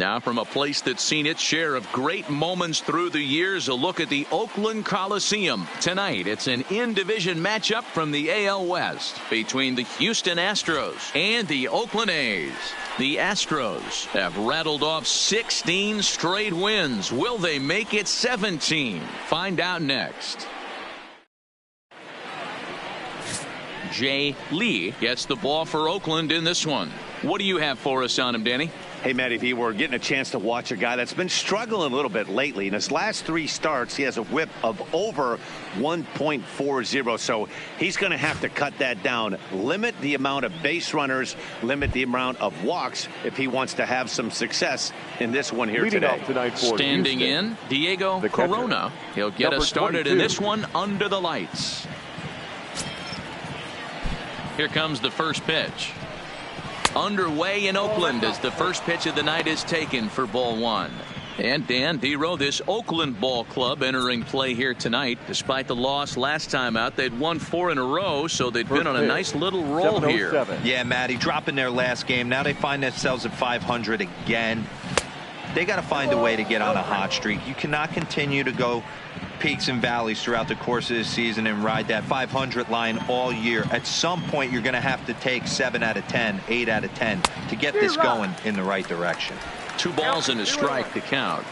Now from a place that's seen its share of great moments through the years, a look at the Oakland Coliseum. Tonight, it's an in-division matchup from the AL West between the Houston Astros and the Oakland A's. The Astros have rattled off 16 straight wins. Will they make it 17? Find out next. Jay Lee gets the ball for Oakland in this one. What do you have for us on him, Danny? Hey, Matty V, we're getting a chance to watch a guy that's been struggling a little bit lately. In his last 3 starts, he has a whip of over 1.40, so he's going to have to cut that down. Limit the amount of base runners, limit the amount of walks if he wants to have some success in this one here today. Standing in, Diego Corona. He'll get us started in this one under the lights. Here comes the first pitch. Underway in Oakland as the first pitch of the night is taken for ball 1. And Dan Dero, this Oakland ball club entering play here tonight. Despite the loss last time out, they'd won 4 in a row, so they've been on a nice little roll here. Yeah, Matty, dropping their last game. Now they find themselves at 500 again. They got to find a way to get on a hot streak. You cannot continue to go peaks and valleys throughout the course of the season and ride that 500 line all year. At some point, you're going to have to take 7 out of 10, 8 out of 10 to get this going in the right direction. 2 balls and a strike to count.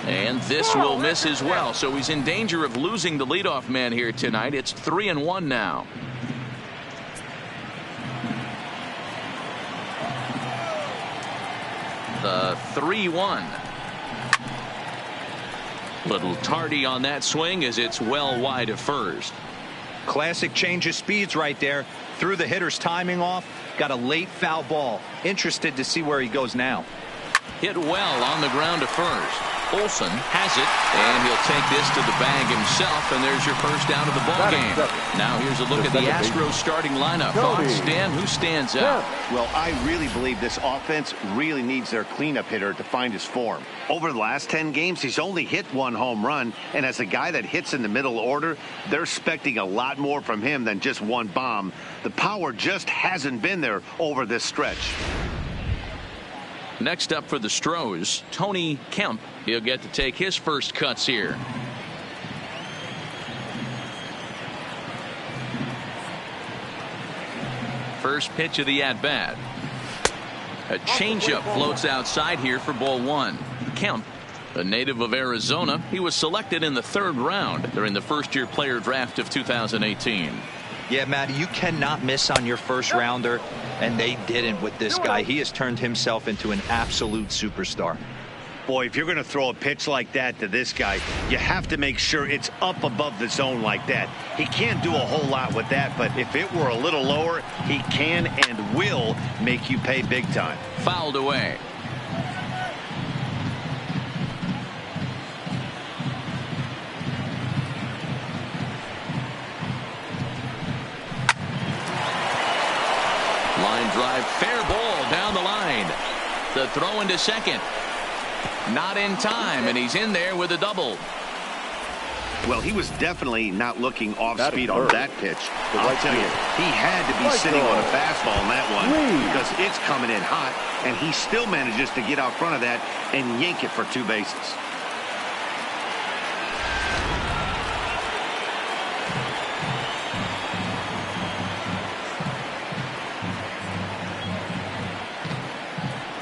And this will miss as well, so he's in danger of losing the leadoff man here tonight. It's 3-1 now. The 3-1. Little tardy on that swing as it's well wide of first. Classic change of speeds right there. Threw the hitter's timing off. Got a late foul ball. Interested to see where he goes now. Hit well on the ground to first. Olsen has it, and he'll take this to the bag himself, and there's your first out of the ball game. Now here's a look at the Astros starting lineup. Thoughts, Dan? Who stands out? Well, I really believe this offense really needs their cleanup hitter to find his form. Over the last 10 games, he's only hit 1 home run, and as a guy that hits in the middle order, they're expecting a lot more from him than just 1 bomb. The power just hasn't been there over this stretch. Next up for the Astros, Tony Kemp. He'll get to take his first cuts here. First pitch of the at-bat. A changeup floats outside here for ball 1. Kemp, a native of Arizona, he was selected in the 3rd round during the first-year player draft of 2018. Yeah, Matty, you cannot miss on your first rounder, and they didn't with this guy. He has turned himself into an absolute superstar. Boy, if you're going to throw a pitch like that to this guy, you have to make sure it's up above the zone like that. He can't do a whole lot with that, but if it were a little lower, he can and will make you pay big time. Fouled away. Line drive, fair ball down the line. The throw into second. Not in time, and he's in there with a double. Well, he was definitely not looking off speed on that pitch. I'll tell you, he had to be sitting on a fastball on that one because it's coming in hot, and he still manages to get out front of that and yank it for 2 bases.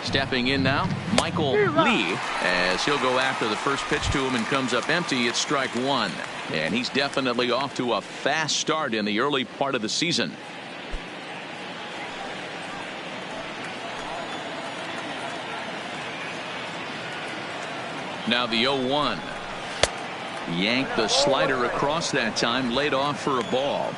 Stepping in now, Michael Lee, as he'll go after the first pitch to him and comes up empty. It's strike 1. And he's definitely off to a fast start in the early part of the season. Now the 0-1. Yanked the slider across that time, laid off for a ball.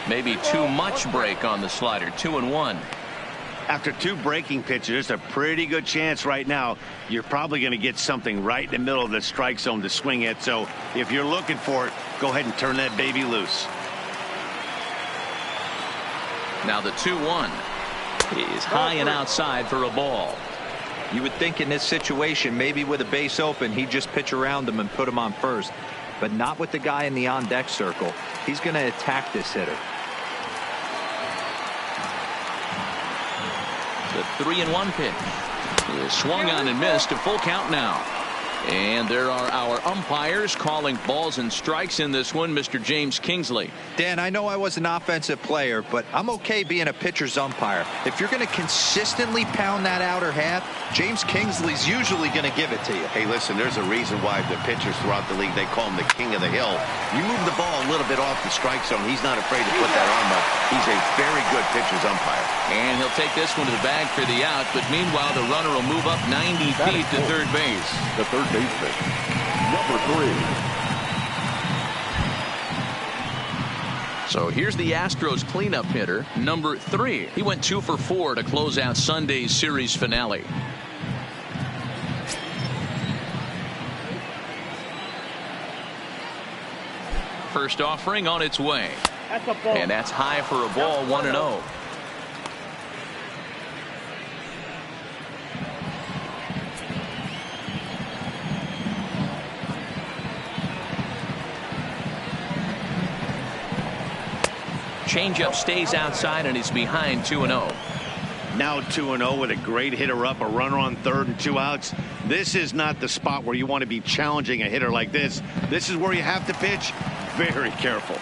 Maybe too much break on the slider. 2-1. After 2 breaking pitches, a pretty good chance right now you're probably going to get something right in the middle of the strike zone to swing at. So if you're looking for it, go ahead and turn that baby loose. Now the 2-1. is high and outside for a ball. You would think in this situation, maybe with a base open, he'd just pitch around him and put him on first. But not with the guy in the on-deck circle. He's going to attack this hitter. The 3-1 pitch is swung on and missed. A full count now. And there are our umpires calling balls and strikes in this one. Mr. James Kingsley. Dan, I know I was an offensive player, but I'm okay being a pitcher's umpire. If you're going to consistently pound that outer half, James Kingsley's usually going to give it to you. Hey, listen, there's a reason why the pitchers throughout the league, they call him the king of the hill. You move the ball a little bit off the strike zone, he's not afraid to put that arm up. He's a very good pitcher's umpire. And he'll take this one to the bag for the out, but meanwhile the runner will move up 90 feet to third base. The third baseman, number 3. So here's the Astros cleanup hitter, number 3. He went 2 for 4 to close out Sunday's series finale. First offering on its way. And that's high for a ball, 1-0. Changeup stays outside and is behind 2-0. Now 2-0 with a great hitter up, a runner on third and 2 outs. This is not the spot where you want to be challenging a hitter like this. This is where you have to pitch very careful.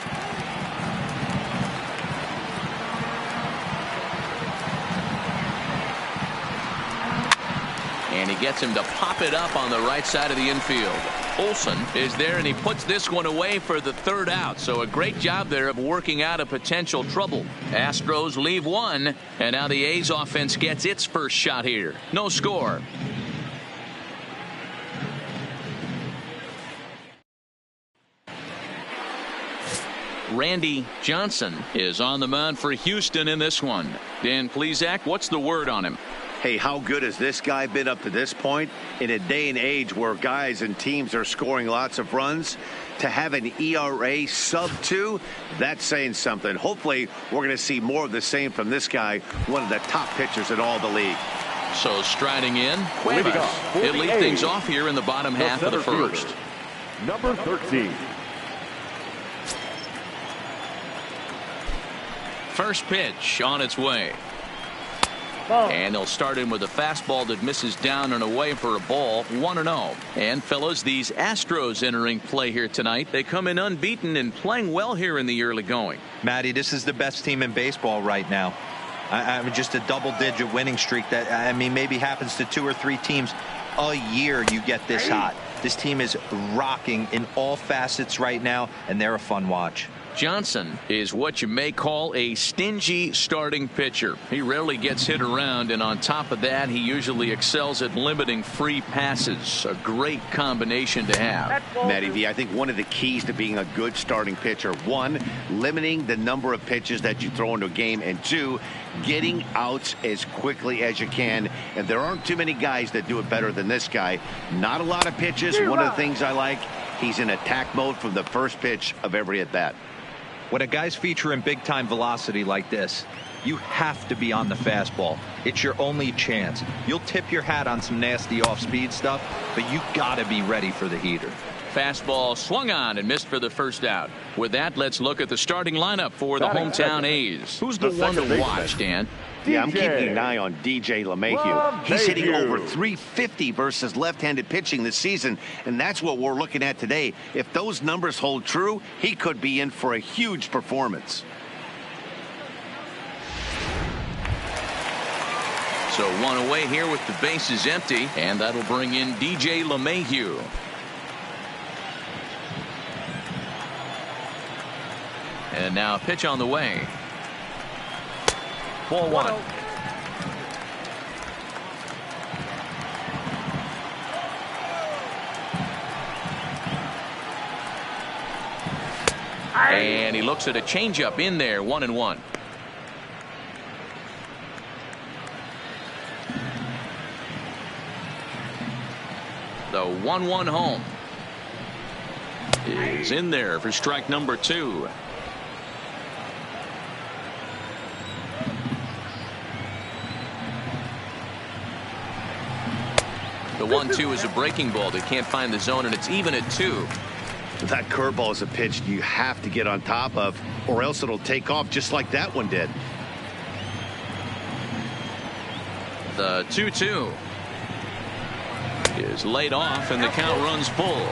And he gets him to pop it up on the right side of the infield. Olsen is there, and he puts this one away for the third out. So a great job there of working out a potential trouble. Astros leave one, and now the A's offense gets its first shot here. No score. Randy Johnson is on the mound for Houston in this one. Dan Plesac, what's the word on him? Hey, how good has this guy been up to this point? In a day and age where guys and teams are scoring lots of runs, to have an ERA sub-2, that's saying something. Hopefully, we're going to see more of the same from this guy, one of the top pitchers in all the league. So striding in, he'll lead things off here in the bottom half of the first. Number 13. First pitch on its way. And they'll start in with a fastball that misses down and away for a ball, 1-0. And fellas, these Astros entering play here tonight. They come in unbeaten and playing well here in the early going. Matty, this is the best team in baseball right now. I mean, just a double-digit winning streak that, I mean, maybe happens to 2 or 3 teams a year. You get this hot. This team is rocking in all facets right now, and they're a fun watch. Johnson is what you may call a stingy starting pitcher. He rarely gets hit around, and on top of that, he usually excels at limiting free passes. A great combination to have. Matty V, I think one of the keys to being a good starting pitcher, 1, limiting the number of pitches that you throw into a game, and 2, getting outs as quickly as you can. And there aren't too many guys that do it better than this guy. Not a lot of pitches. One of the things I like, he's in attack mode from the first pitch of every at-bat. When a guy's featuring big-time velocity like this, you have to be on the fastball. It's your only chance. You'll tip your hat on some nasty off-speed stuff, but you got to be ready for the heater. Fastball swung on and missed for the first out. With that, let's look at the starting lineup for the hometown A's. Who's the one to watch, Dan? Yeah, I'm keeping an eye on DJ LeMahieu. He's hitting over 350 versus left-handed pitching this season, and that's what we're looking at today. If those numbers hold true, he could be in for a huge performance. So one away here with the bases empty, and that'll bring in DJ LeMahieu. And now a pitch on the way. Ball 1. And he looks at a changeup in there, 1-1. The 1-1 home is in there for strike number 2. The 1-2 is a breaking ball. They can't find the zone, and it's even at 2. That curveball is a pitch you have to get on top of, or else it'll take off just like that one did. The 2-2 is laid off, and the count runs full.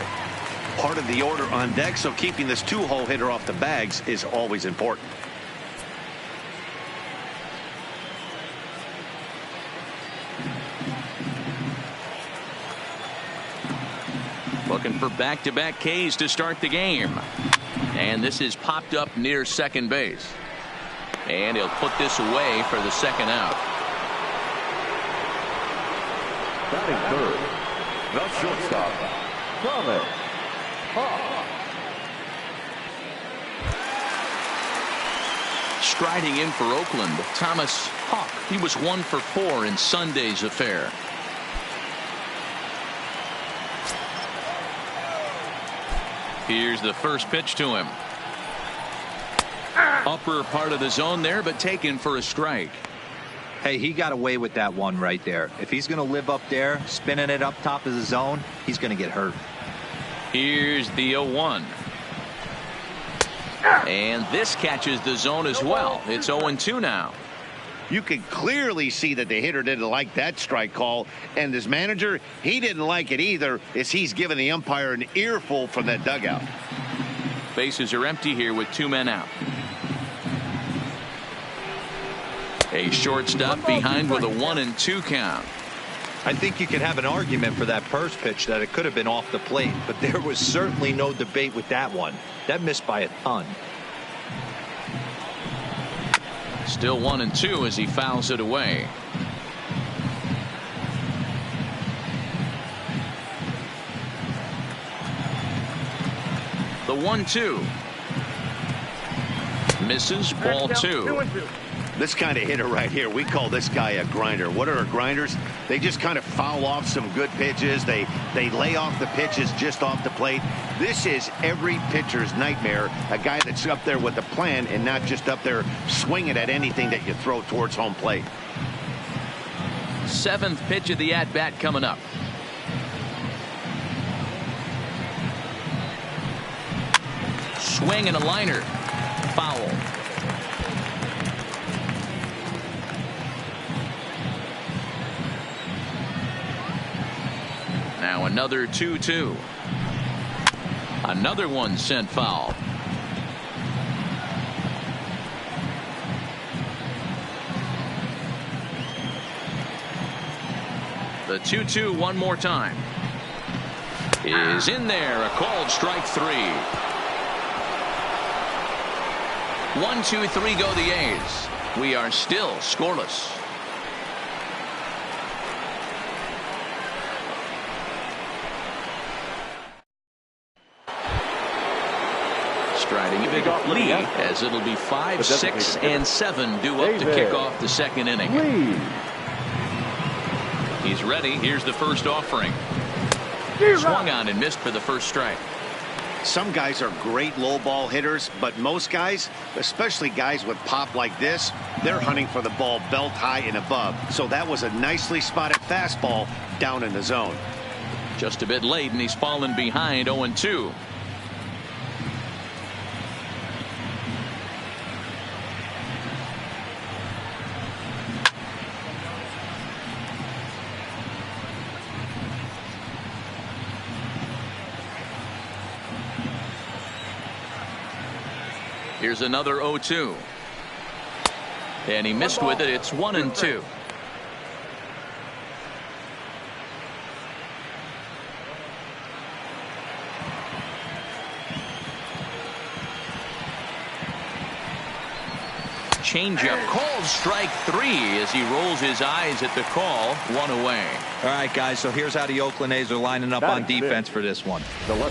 Part of the order on deck, so keeping this 2-hole hitter off the bags is always important. Looking for back-to-back Ks to start the game. And this is popped up near second base. And he'll put this away for the second out. Batting third, the shortstop, Thomas Hawk. Striding in for Oakland, Thomas Hawk. He was 1 for 4 in Sunday's affair. Here's the first pitch to him. Upper part of the zone there, but taken for a strike. Hey, he got away with that one right there. If he's going to live up there, spinning it up top of the zone, he's going to get hurt. Here's the 0-1. And this catches the zone as well. It's 0-2 now. You can clearly see that the hitter didn't like that strike call, and his manager, he didn't like it either, as he's giving the umpire an earful from that dugout. Bases are empty here with 2 men out. A shortstop behind with a 1-2 count. I think you could have an argument for that first pitch that it could have been off the plate, but there was certainly no debate with that one. That missed by a ton. Still 1-2 as he fouls it away. The 1-2 misses, ball 2. This kind of hitter right here, we call this guy a grinder. What are grinders? They just kind of foul off some good pitches. They lay off the pitches just off the plate. This is every pitcher's nightmare, a guy that's up there with a plan and not just up there swinging at anything that you throw towards home plate. 7th pitch of the at-bat coming up. Swing and a liner. Foul. Now another 2-2. Another one sent foul. The 2-2 one more time. Is in there. A called strike 3. 1, 2, 3 go the A's. We are still scoreless. Striding a big lead as it'll be 5, 6, and 7 due up to kick off the second inning. He's ready. Here's the first offering. Swung on and missed for the first strike. Some guys are great low ball hitters, but most guys, especially guys with pop like this, they're hunting for the ball belt high and above. So that was a nicely spotted fastball down in the zone. Just a bit late, and he's fallen behind 0-2. Here's another 0-2. And he missed with it. It's 1-2. Changeup called strike 3 as he rolls his eyes at the call. 1 away. All right, guys, so here's how the Oakland A's are lining up on defense for this one.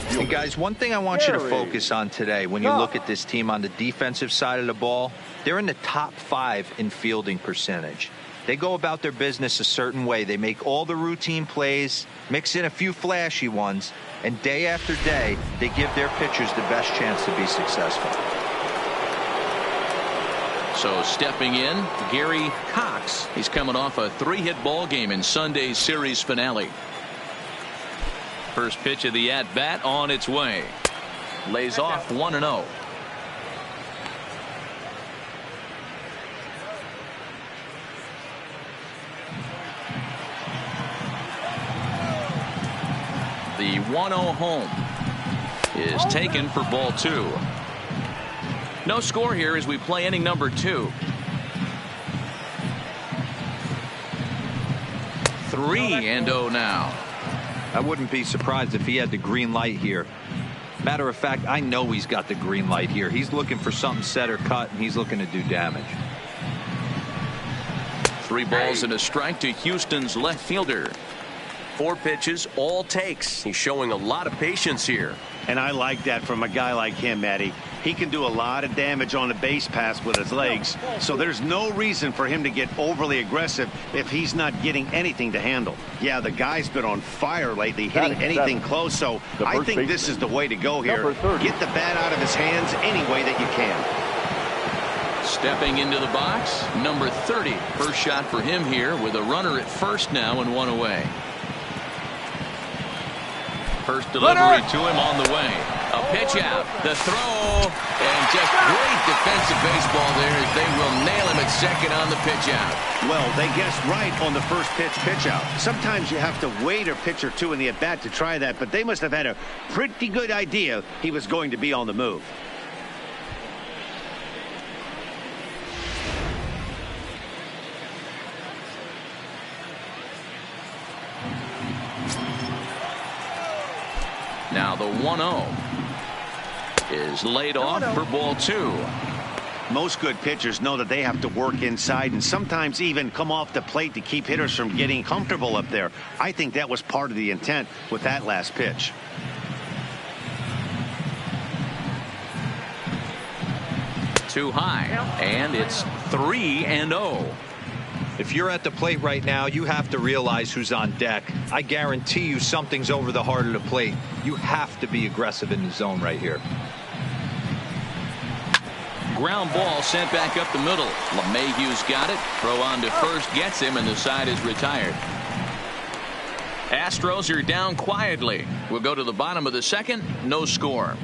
Hey, guys, one thing I want you to focus on today when you look at this team on the defensive side of the ball, they're in the top 5 in fielding percentage. They go about their business a certain way. They make all the routine plays, mix in a few flashy ones, and day after day, they give their pitchers the best chance to be successful. So stepping in, Gary Cox. He's coming off a 3-hit ball game in Sunday's series finale. First pitch of the at-bat on its way. Lays off 1-0. The 1-0 home is taken for ball 2. No score here as we play inning number 2. 3-0 now. I wouldn't be surprised if he had the green light here. Matter of fact, I know he's got the green light here. He's looking for something set or cut, and he's looking to do damage. 3 balls and a strike to Houston's left fielder. 4 pitches, all takes. He's showing a lot of patience here. And I like that from a guy like him, Eddie. He can do a lot of damage on a base pass with his legs, so there's no reason for him to get overly aggressive if he's not getting anything to handle. Yeah, the guy's been on fire lately, hitting anything close, so I think this is the way to go here. Get the bat out of his hands any way that you can. Stepping into the box, number 30. First shot for him here with a runner at first now and 1 away. First delivery to him on the way. A pitch out, the throw, and just great defensive baseball there as they will nail him at second on the pitch out. Well, they guessed right on the first pitch out. Sometimes you have to wait a pitch or two in the at-bat to try that, but they must have had a pretty good idea he was going to be on the move. Now the 1-0 is laid off for ball 2. Most good pitchers know that they have to work inside and sometimes even come off the plate to keep hitters from getting comfortable up there. I think that was part of the intent with that last pitch. Too high, and it's 3-0. If you're at the plate right now, you have to realize who's on deck. I guarantee you something's over the heart of the plate. You have to be aggressive in the zone right here. Ground ball sent back up the middle. LeMahieu's got it. Throw on to first gets him, and the side is retired. Astros are down quietly. We'll go to the bottom of the second. No score.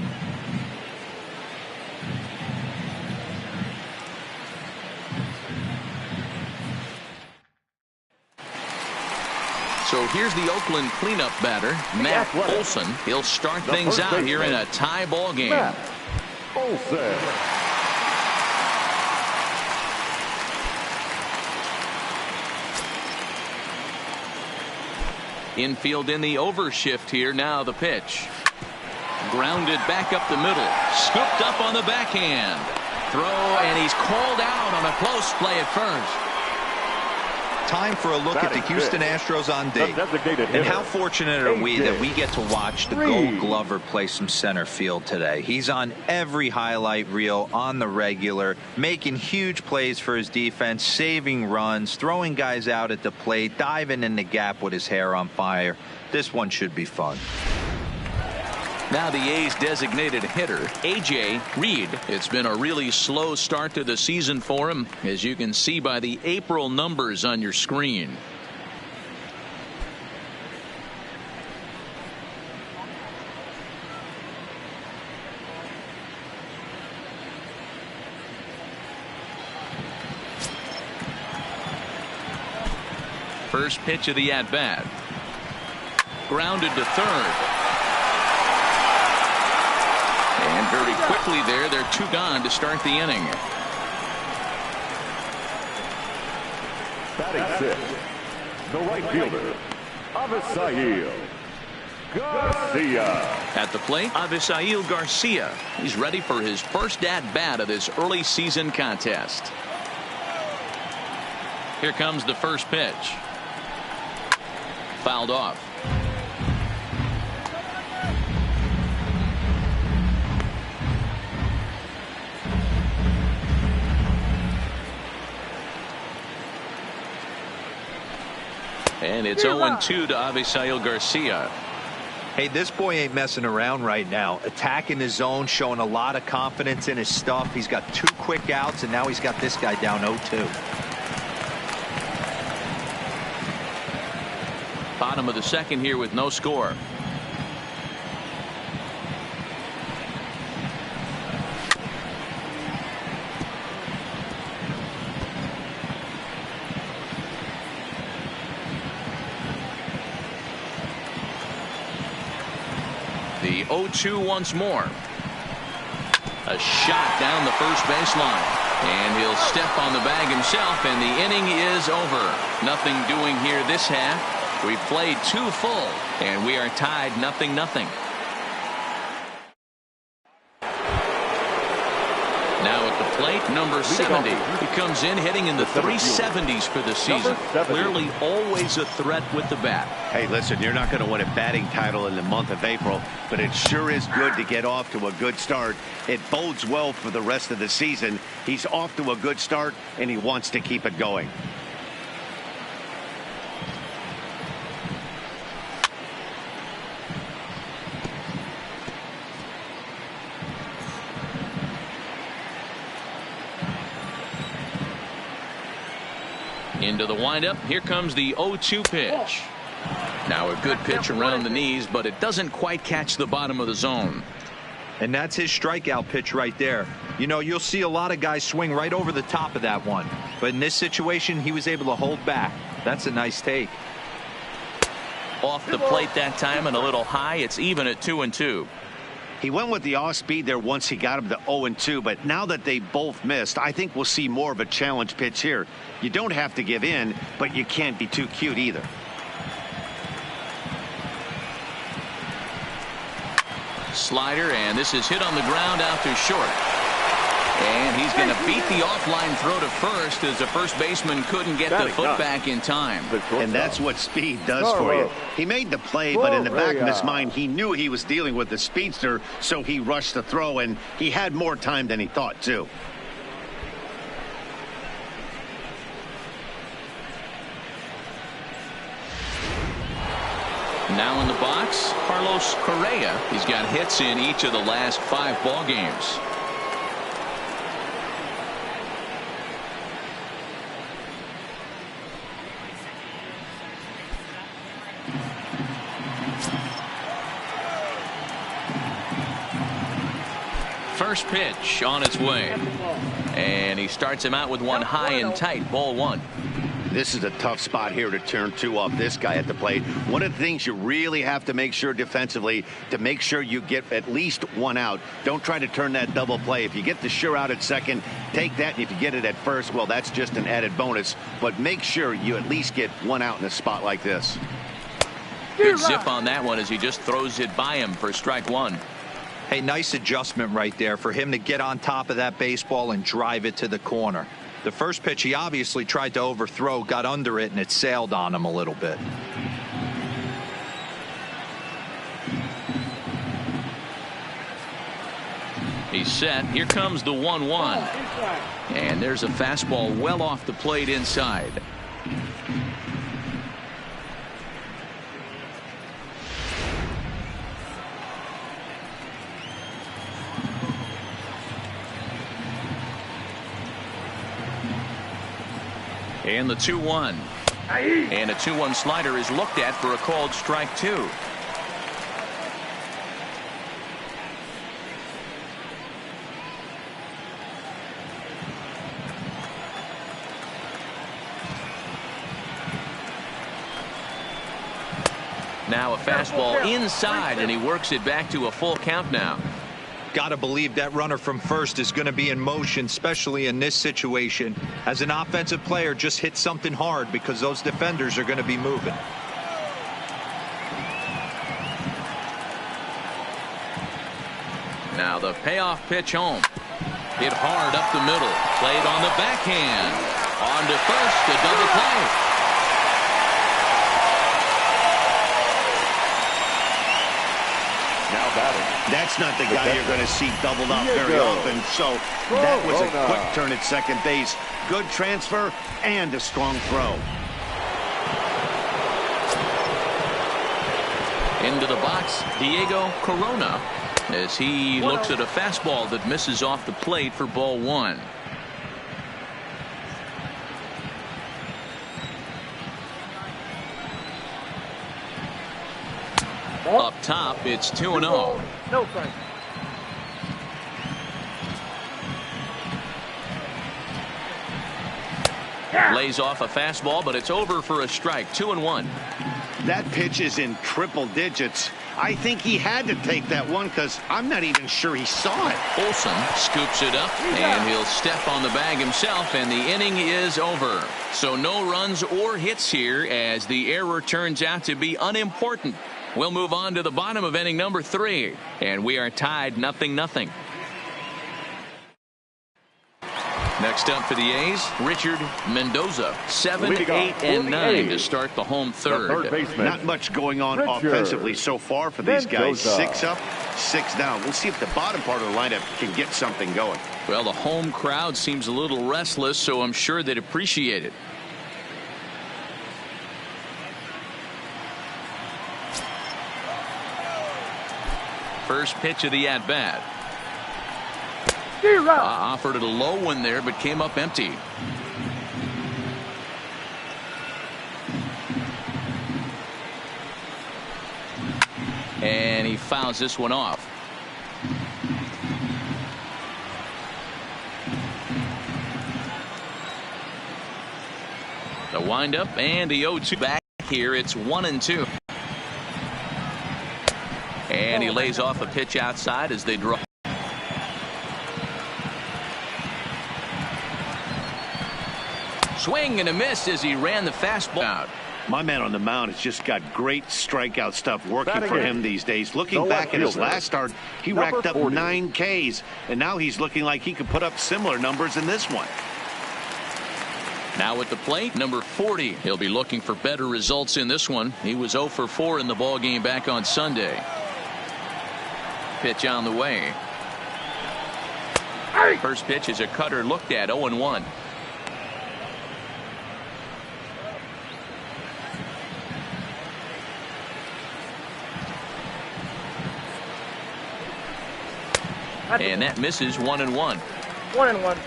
So here's the Oakland cleanup batter, Matt Olson. He'll start things out here in a tie ball game. Matt Olson. Infield in the overshift here. Now the pitch. Grounded back up the middle. Scooped up on the backhand. Throw, and he's called out on a close play at first. Time for a look at the Houston Astros on date. And how fortunate are we that we get to watch the Gold Glover play some center field today. He's on every highlight reel on the regular, making huge plays for his defense, saving runs, throwing guys out at the plate, diving in the gap with his hair on fire. This one should be fun. Now the A's designated hitter, A.J. Reed. It's been a really slow start to the season for him, as you can see by the April numbers on your screen. First pitch of the at-bat. Grounded to third. And very quickly there, they're 2 gone to start the inning. Batting 6, the right fielder, Avisail Garcia. At the plate, Avisail Garcia. He's ready for his first at-bat of this early season contest. Here comes the first pitch. Fouled off. And it's 0-2 to Avisail Garcia. Hey, this boy ain't messing around right now. Attacking his zone, showing a lot of confidence in his stuff. He's got 2 quick outs, and now he's got this guy down 0-2. Bottom of the second here with no score. The 0-2 once more. A shot down the first baseline. And he'll step on the bag himself, and the inning is over. Nothing doing here this half. We've played 2 full, and we are tied 0-0. Now at the plate, number 70. He comes in hitting in the 370s for the season. Clearly always a threat with the bat. Hey, listen, you're not going to win a batting title in the month of April, but it sure is good to get off to a good start. It bodes well for the rest of the season. He's off to a good start, and he wants to keep it going. Into the windup. Here comes the 0-2 pitch. Now a good pitch around the knees, but it doesn't quite catch the bottom of the zone. And that's his strikeout pitch right there. You know, you'll see a lot of guys swing right over the top of that one. But in this situation, he was able to hold back. That's a nice take. Off the plate that time and a little high. It's even at 2-2. He went with the off speed there once he got him to 0-2, but now that they both missed, I think we'll see more of a challenge pitch here. You don't have to give in, but you can't be too cute either. Slider, and this is hit on the ground out to short. And he's going to beat the offline throw to first, as the first baseman couldn't get the foot back in time. And that's what speed does for you. He made the play, but in the back of his mind, he knew he was dealing with the speedster, so he rushed the throw, and he had more time than he thought, too. Now in the box, Carlos Correa. He's got hits in each of the last 5 ball games. First pitch on its way. And he starts him out with one high and tight. Ball 1. This is a tough spot here to turn 2 off this guy at the plate. One of the things you really have to make sure defensively, to make sure you get at least 1 out. Don't try to turn that double play. If you get the sure out at second, take that. And if you get it at first, well, that's just an added bonus. But make sure you at least get 1 out in a spot like this. Good zip on that one as he just throws it by him for strike 1. Hey, nice adjustment right there for him to get on top of that baseball and drive it to the corner. The first pitch he obviously tried to overthrow, got under it, and it sailed on him a little bit. He's set. Here comes the 1-1. And there's a fastball well off the plate inside. And the 2-1. And a 2-1 slider is looked at for a called strike 2. Now a fastball inside, and he works it back to a full count now. Got to believe that runner from first is going to be in motion, especially in this situation. As an offensive player, just hit something hard because those defenders are going to be moving. Now the payoff pitch home. Hit hard up the middle. Played on the backhand. On to first, a double play. Now batting. That's not the guy you're going to see doubled up very often. So that was a quick turn at second base. Good transfer and a strong throw. Into the box, Diego Corona, as he looks at a fastball that misses off the plate for ball 1. Up top, it's 2-0. No, Frank. Lays off a fastball, but it's over for a strike. 2-1. That pitch is in triple digits. I think he had to take that one because I'm not even sure he saw it. Olsen scoops it up, and he'll step on the bag himself, and the inning is over. So no runs or hits here as the error turns out to be unimportant. We'll move on to the bottom of inning number 3, and we are tied 0-0. Next up for the A's, Richard Mendoza. 7, 8, and 9 to start the home third. Not much going on offensively so far for these guys. 6 up, 6 down. We'll see if the bottom part of the lineup can get something going. Well, the home crowd seems a little restless, so I'm sure they'd appreciate it. First pitch of the at-bat. Offered it a low one there, but came up empty. And he fouls this one off. The windup and the 0-2 back here. It's 1-2. And he lays off a pitch outside as they draw. Swing and a miss as he ran the fastball out. My man on the mound has just got great strikeout stuff working for him these days. Looking back at his last start, he racked up 9 Ks, and now he's looking like he could put up similar numbers in this one. Now at the plate, number 40. He'll be looking for better results in this one. He was 0 for 4 in the ballgame back on Sunday. Pitch on the way. First pitch is a cutter looked at. 0-1. And that misses. 1-1. 1-1.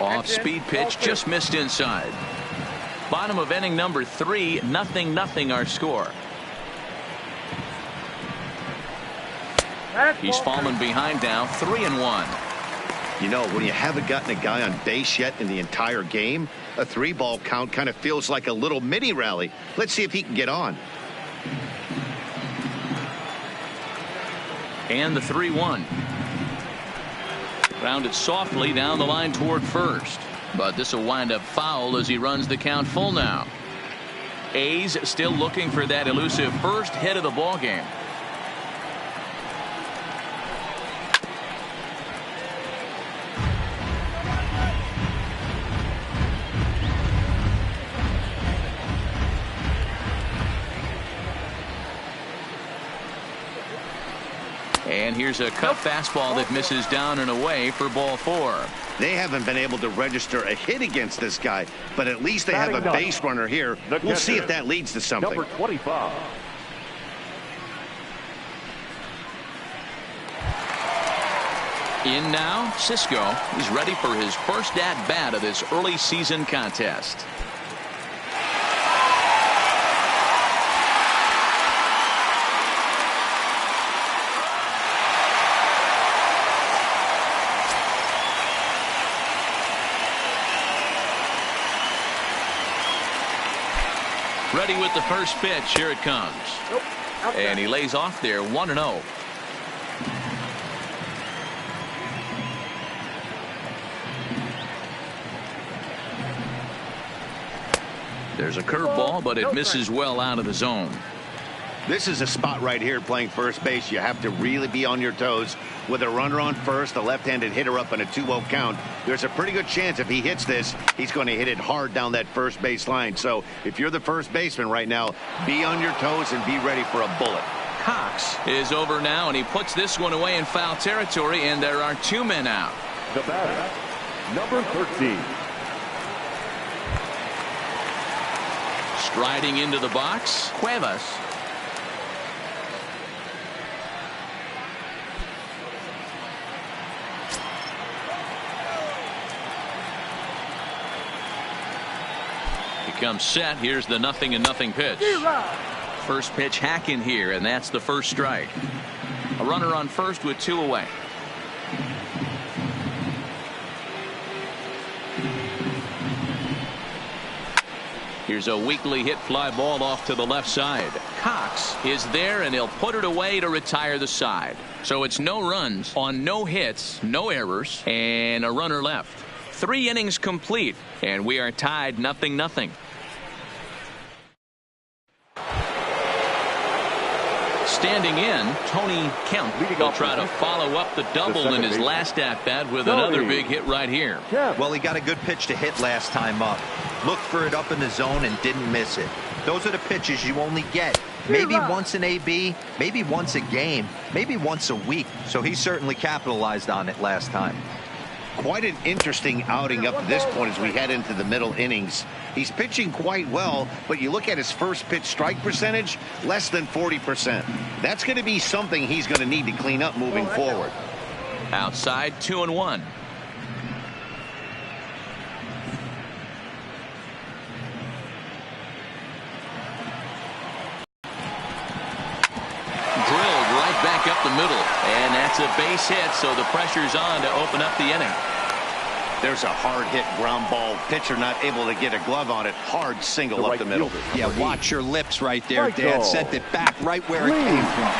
Off-speed pitch just missed inside. Bottom of inning number 3, 0-0 our score. He's fallen behind now, 3-1. You know, when you haven't gotten a guy on base yet in the entire game, a 3-ball count kind of feels like a little mini rally. Let's see if he can get on. And the 3-1. Grounded softly down the line toward first. But this will wind up foul as he runs the count full now. A's still looking for that elusive first hit of the ball game. And here's a cut fastball that misses down and away for ball 4. They haven't been able to register a hit against this guy, but at least they have a base runner here. We'll see if that leads to something. Number 25. In now, Cisco is ready for his first at-bat of this early season contest. Ready with the first pitch. Here it comes. And he lays off there. 1-0. There's a curveball, but it misses well out of the zone. This is a spot right here playing first base. You have to really be on your toes. With a runner on first, a left-handed hitter up on a 2-0 count, there's a pretty good chance if he hits this, he's going to hit it hard down that first base line. So if you're the first baseman right now, be on your toes and be ready for a bullet. Cox is over now, and he puts this one away in foul territory, and there are 2 men out. The batter, number 13. Striding into the box, Cuevas. Comes set. Here's the 0-0 pitch. First pitch hack in here, and that's the first strike. A runner on first with 2 away. Here's a weakly hit fly ball off to the left side. Cox is there, and he'll put it away to retire the side. So it's no runs on no hits, no errors, and a runner left. 3 innings complete, and we are tied 0-0. Standing in, Tony Kemp will try to follow up the double in his last at-bat with another big hit right here. Well, he got a good pitch to hit last time up. Looked for it up in the zone and didn't miss it. Those are the pitches you only get. Maybe once an AB, maybe once a game, maybe once a week. So he certainly capitalized on it last time. Quite an interesting outing up to this point as we head into the middle innings. He's pitching quite well, but you look at his first pitch strike percentage, less than 40%. That's going to be something he's going to need to clean up moving forward. Outside, 2-1. Drilled right back up the middle, and that's a base hit, so the pressure's on to open up the inning. There's a hard hit ground ball. Pitcher not able to get a glove on it. Hard single up the middle. Yeah, watch your lips right there, Dad. Sent it back right where it came from.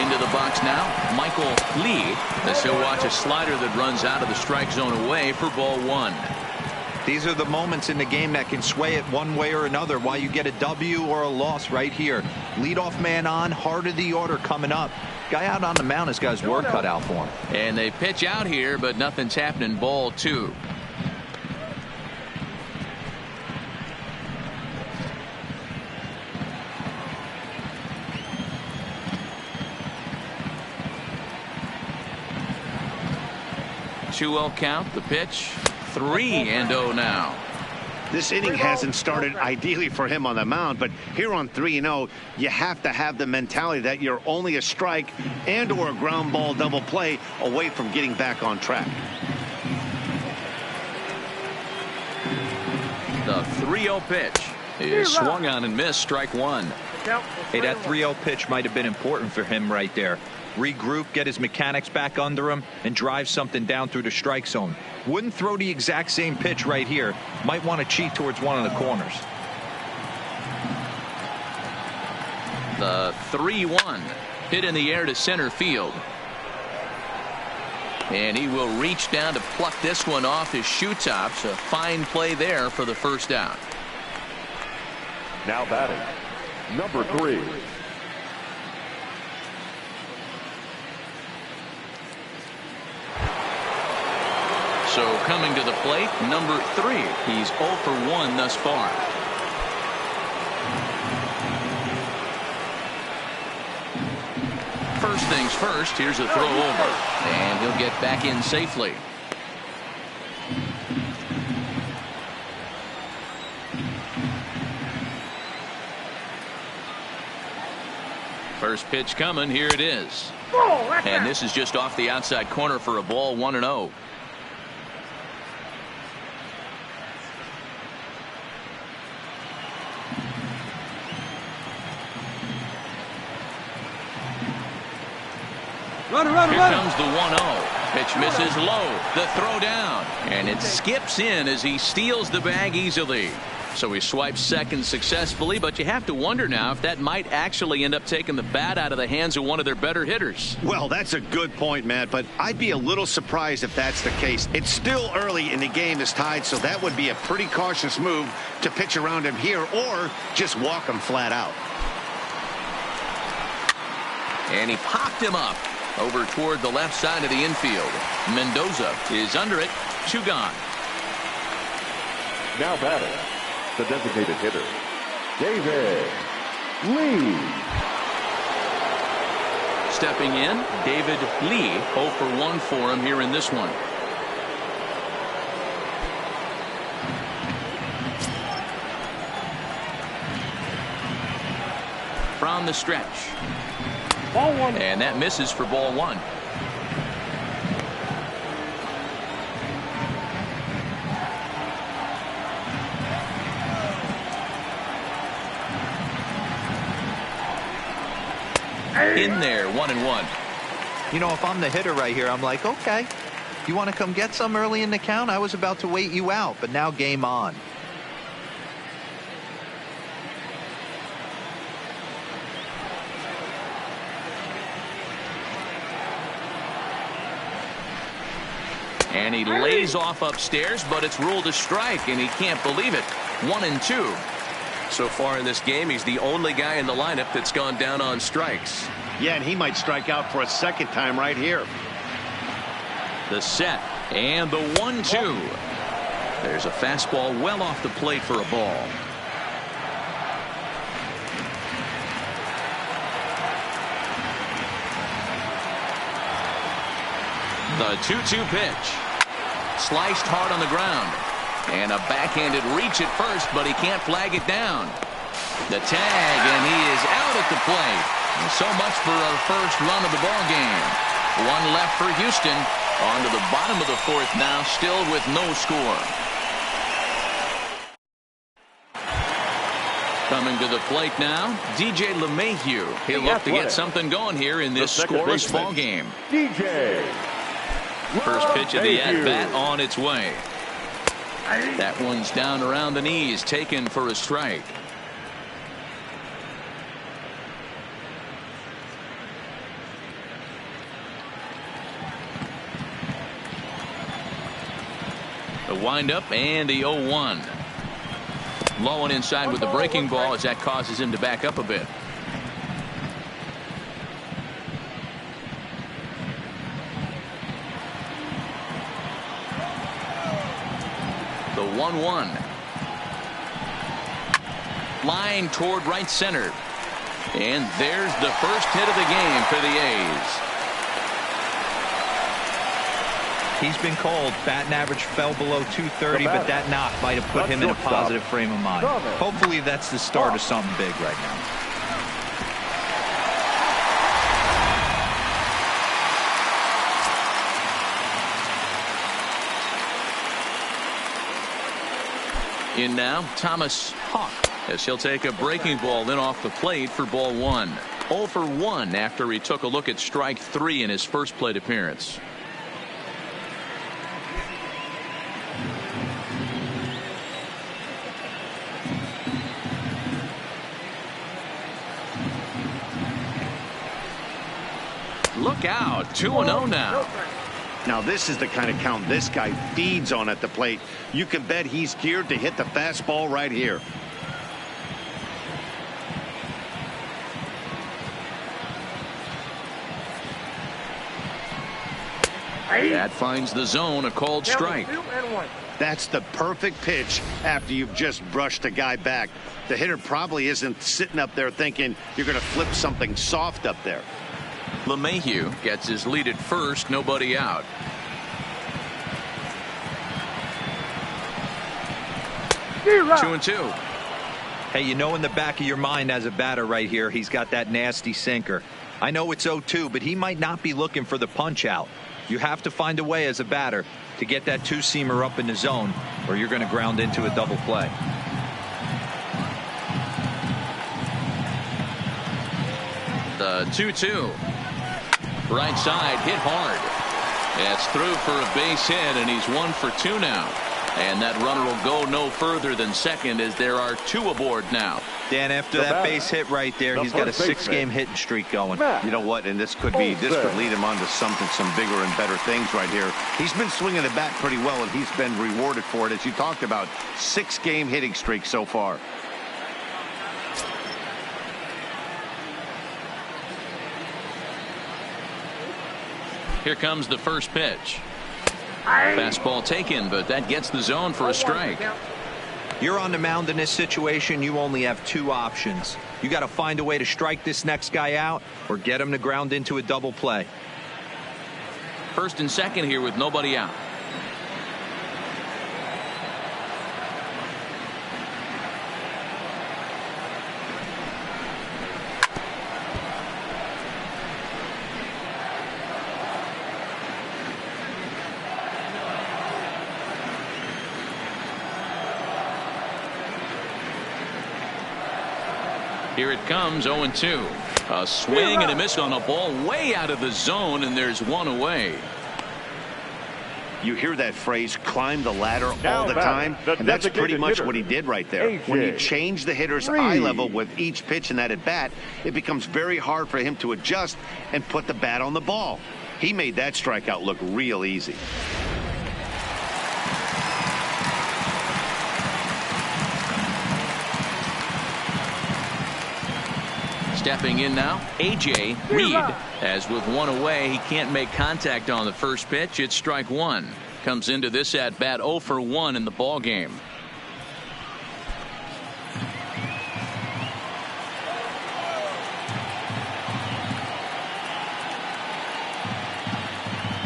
Into the box now, Michael Lee, as he'll watch a slider that runs out of the strike zone away for ball 1. These are the moments in the game that can sway it one way or another, why you get a W or a loss right here. Leadoff man on, heart of the order coming up. Guy out on the mound has got his work cut out for him. And they pitch out here, but nothing's happening. Ball 2. Two-0 count. The pitch. 3-0 now. This inning hasn't started ideally for him on the mound, but here on 3-0, you have to have the mentality that you're only a strike and or a ground ball double play away from getting back on track. The 3-0 pitch is swung on and missed. Strike 1. Hey, that 3-0 pitch might have been important for him right there. Regroup, get his mechanics back under him, and drive something down through the strike zone. Wouldn't throw the exact same pitch right here. Might want to cheat towards one of the corners. The 3-1 hit in the air to center field. And he will reach down to pluck this one off his shoe tops. A fine play there for the first out. Now batting, number 3. So coming to the plate, number 3. He's 0 for 1 thus far. First things first, here's a throw over. And he'll get back in safely. First pitch coming, here it is. And this is just off the outside corner for a ball, 1-0. Here comes the 1-0. Pitch misses low. The throw down. And it skips in as he steals the bag easily. So he swipes second successfully, but you have to wonder now if that might actually end up taking the bat out of the hands of one of their better hitters. Well, that's a good point, Matt, but I'd be a little surprised if that's the case. It's still early and the game is tied, so that would be a pretty cautious move to pitch around him here or just walk him flat out. And he popped him up over toward the left side of the infield. Mendoza is under it. 2 gone. Now batting, the designated hitter, David Lee. Stepping in, David Lee. 0 for 1 for him here in this one. From the stretch. Ball 1. And that misses for ball 1. in there, 1-1. You know, if I'm the hitter right here, I'm like, okay, you want to come get some early in the count? I was about to wait you out, but now game on. And he lays off upstairs, but it's ruled a strike, and he can't believe it. 1-2. So far in this game, he's the only guy in the lineup that's gone down on strikes. Yeah, and he might strike out for a second time right here. The set and the 1-2. There's a fastball well off the plate for a ball. The 2-2 pitch. Sliced hard on the ground. And a backhanded reach at first, but he can't flag it down. The tag, and he is out at the plate. So much for our first run of the ball game. One left for Houston. On to the bottom of the fourth now, still with no score. Coming to the plate now, DJ LeMahieu. He'll look to get something going here in this scoreless ball game. DJ. First pitch of the at-bat on its way. That one's down around the knees, taken for a strike. The windup and the 0-1. Low and inside with the breaking ball as that causes him to back up a bit. The 1-1. Line toward right center. And there's the first hit of the game for the A's. He's been called. Batting average fell below 230, but that knock might have put him in a positive frame of mind. Hopefully that's the start of something big right now. In now, Thomas Hawk, as he'll take a breaking ball in off the plate for ball 1. 0 for 1 after he took a look at strike 3 in his first plate appearance. Look out, 2-0 now. Now this is the kind of count this guy feeds on at the plate. You can bet he's geared to hit the fastball right here. That finds the zone, a called strike. That's the perfect pitch after you've just brushed a guy back. The hitter probably isn't sitting up there thinking you're going to flip something soft up there. LeMahieu gets his lead at first, nobody out. Two and two. Hey, you know in the back of your mind as a batter right here, he's got that nasty sinker. I know it's 0-2, but he might not be looking for the punch out. You have to find a way as a batter to get that two-seamer up in the zone, or you're going to ground into a double play. The 2-2. Right side hit hard. It's through for a base hit, and he's 1 for 2 now. And that runner will go no further than second as there are 2 aboard now. Dan, after that base hit right there, he's got a 6-game hitting streak going. You know what? And this could lead him on to some bigger and better things right here. He's been swinging the bat pretty well, and he's been rewarded for it, as you talked about. 6-game hitting streak so far. Here comes the first pitch. Fastball taken, but that gets the zone for a strike. You're on the mound in this situation. You only have 2 options. You got to find a way to strike this next guy out or get him to ground into a double play. First and second here with nobody out. Here it comes, 0-2. A swing and a miss on a ball way out of the zone, and there's one away. You hear that phrase, climb the ladder, Now all the batting, time, and that's pretty much hitter, what he did right there. AJ When you change the hitter's eye level with each pitch in that at bat, it becomes very hard for him to adjust and put the bat on the ball. He made that strikeout look real easy. Stepping in now, A.J. Reed. As with one away, he can't make contact on the first pitch. It's strike one. Comes into this at bat 0 for 1 in the ball game.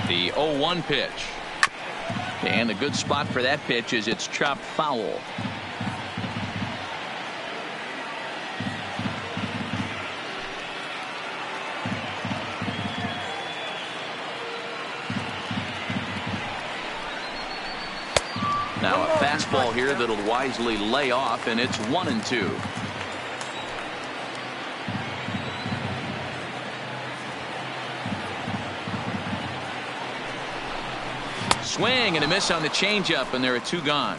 The 0-1 pitch. And a good spot for that pitch is it's chopped foul. Now a fastball here that'll wisely lay off, and it's 1-2. Swing and a miss on the changeup, and there are 2 gone.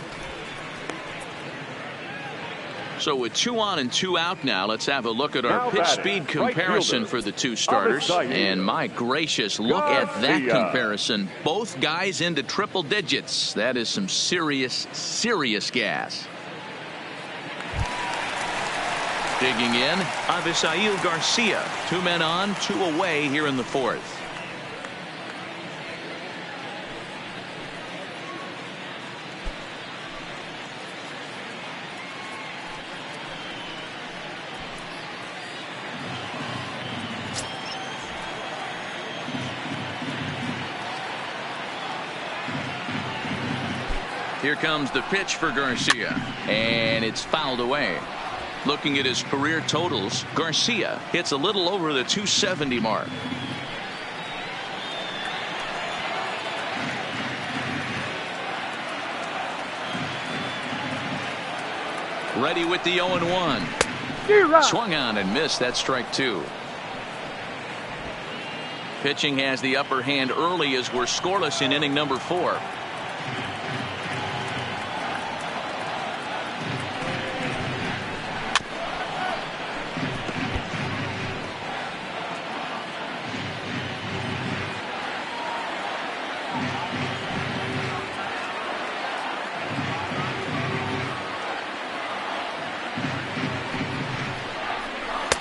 So with 2 on and 2 out now, let's have a look at our Now pitch batting, speed right comparison fielder, for the 2 starters. And my gracious, look at that Garcia. comparison. Both guys into triple digits. That is some serious gas. Digging in, Avisail Garcia. 2 men on, 2 away here in the 4th. Here comes the pitch for Garcia, and it's fouled away. Looking at his career totals, Garcia hits a little over the 270 mark. Ready with the 0-1. Swung on and missed. That's strike 2. Pitching has the upper hand early as we're scoreless in inning number 4.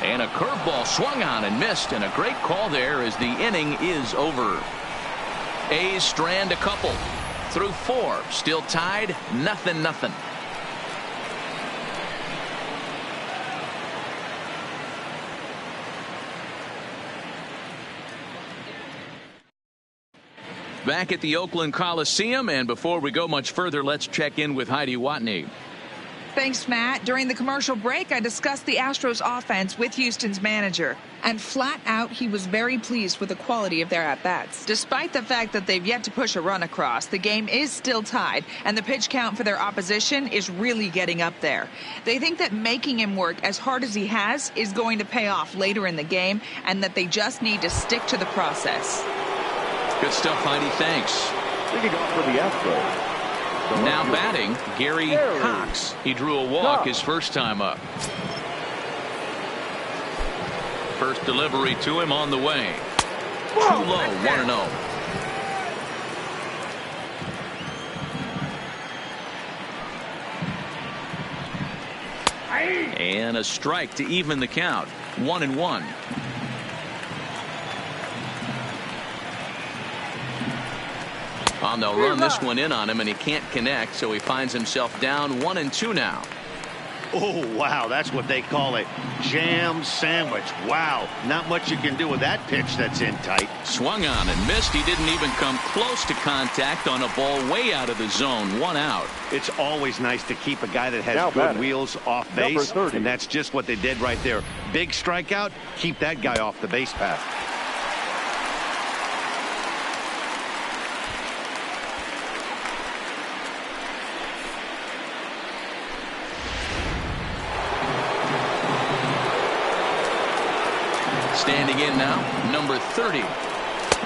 And a curveball swung on and missed, and a great call there as the inning is over. A's strand a couple through 4, still tied 0-0. Back at the Oakland Coliseum, and before we go much further, let's check in with Heidi Watney. Thanks, Matt. During the commercial break, I discussed the Astros offense with Houston's manager. And flat out, he was very pleased with the quality of their at-bats. Despite the fact that they've yet to push a run across, the game is still tied, and the pitch count for their opposition is really getting up there. They think that making him work as hard as he has is going to pay off later in the game, and that they just need to stick to the process. Good stuff, Heidi. Thanks. Leading off for the Astros. Now batting, Gary Cox. He drew a walk his first time up. First delivery to him on the way. Too low, 1-0. And a strike to even the count. 1-1. They'll run this one in on him, and he can't connect, so he finds himself down 1-2 now. Oh, wow, that's what they call a jam sandwich. Wow, not much you can do with that pitch that's in tight. Swung on and missed. He didn't even come close to contact on a ball way out of the zone. 1 out. It's always nice to keep a guy that has Now good batting, wheels off number base, 30. and that's just what they did right there. Big strikeout, keep that guy off the base path. Standing in now, number 30.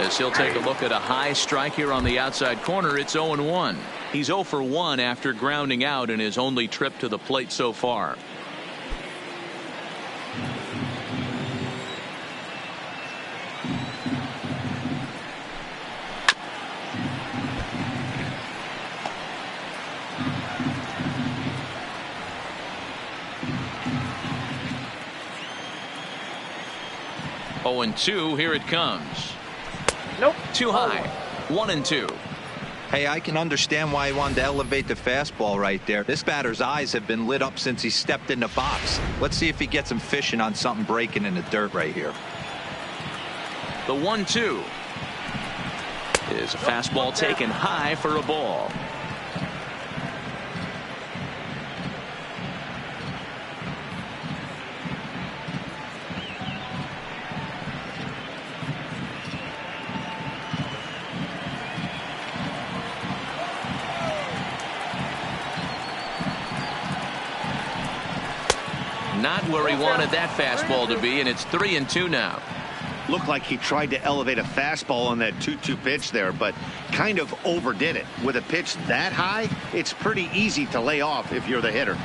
As he'll take a look at a high strike here on the outside corner. It's 0-1. He's 0 for 1 after grounding out in his only trip to the plate so far. Oh, and 2. Here it comes. Nope. Too high. 1-2. Hey, I can understand why he wanted to elevate the fastball right there. This batter's eyes have been lit up since he stepped in the box. Let's see if he gets him fishing on something breaking in the dirt right here. The 1-2 is a fastball taken high for a ball. Not where he wanted that fastball to be, and it's 3-2 now. Looked like he tried to elevate a fastball on that 2-2 pitch there, but kind of overdid it. With a pitch that high, it's pretty easy to lay off if you're the hitter.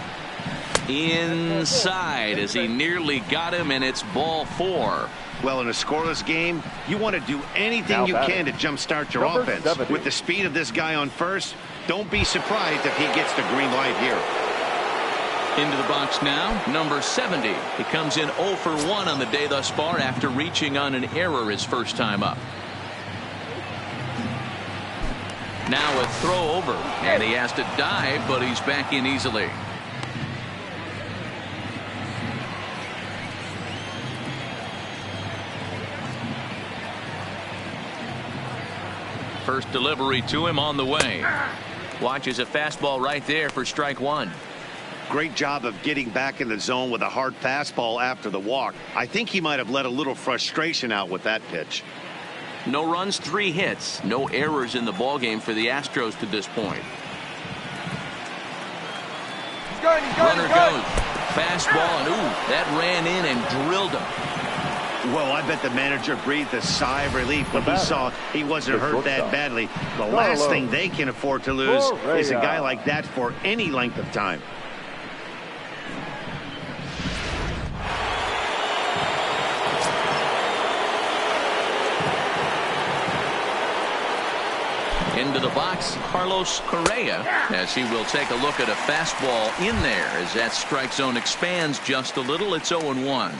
Inside as he nearly got him, and it's ball 4. Well, in a scoreless game, you want to do anything you can to jumpstart your offense. With the speed of this guy on first, don't be surprised if he gets the green light here. Into the box now, number 70. He comes in 0 for 1 on the day thus far after reaching on an error his first time up. Now a throw over, and he has to dive, but he's back in easily. First delivery to him on the way. Watches a fastball right there for strike 1. Great job of getting back in the zone with a hard fastball after the walk. I think he might have let a little frustration out with that pitch. No runs, 3 hits. No errors in the ballgame for the Astros to this point. Runner goes. Fastball, and that ran in and drilled him. Well, I bet the manager breathed a sigh of relief when he saw he wasn't hurt that badly. The last thing they can afford to lose is a guy like that for any length of time. Into the box, Carlos Correa, as he will take a look at a fastball in there as that strike zone expands just a little. It's 0-1.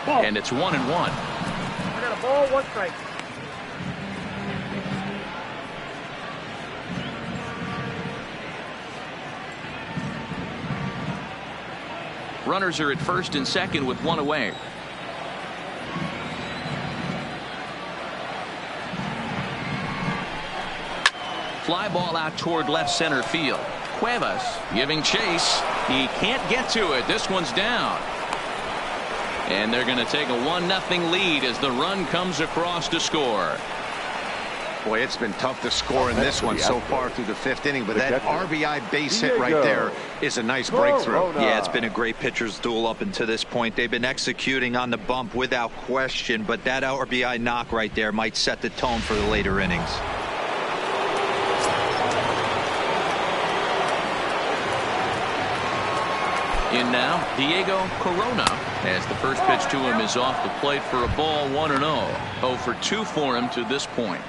And it's 1-1. I got a ball, 1 strike. Runners are at first and second with 1 away. Fly ball out toward left center field. Cuevas giving chase. He can't get to it. This one's down. And they're going to take a 1-0 lead as the run comes across to score. Boy, it's been tough to score in this one so far through the 5th inning, but that RBI base hit right there is a nice breakthrough. Yeah, it's been a great pitcher's duel up until this point. They've been executing on the bump without question, but that RBI knock right there might set the tone for the later innings. In now, Diego Corona, as the first pitch to him is off the plate for a ball. 1-0. 0 for 2 for him to this point.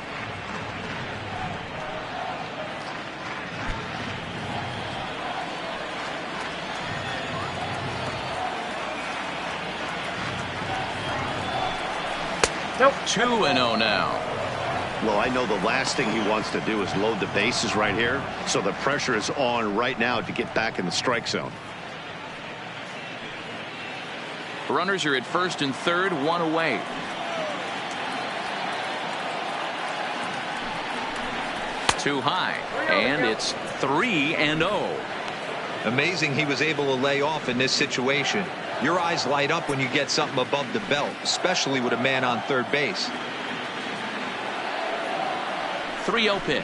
Nope. 2-0 now. Well, I know the last thing he wants to do is load the bases right here, so the pressure is on right now to get back in the strike zone. Runners are at first and third, 1 away. Too high, and it's 3-0. Amazing he was able to lay off in this situation. Your eyes light up when you get something above the belt, especially with a man on third base. 3-0 pitch.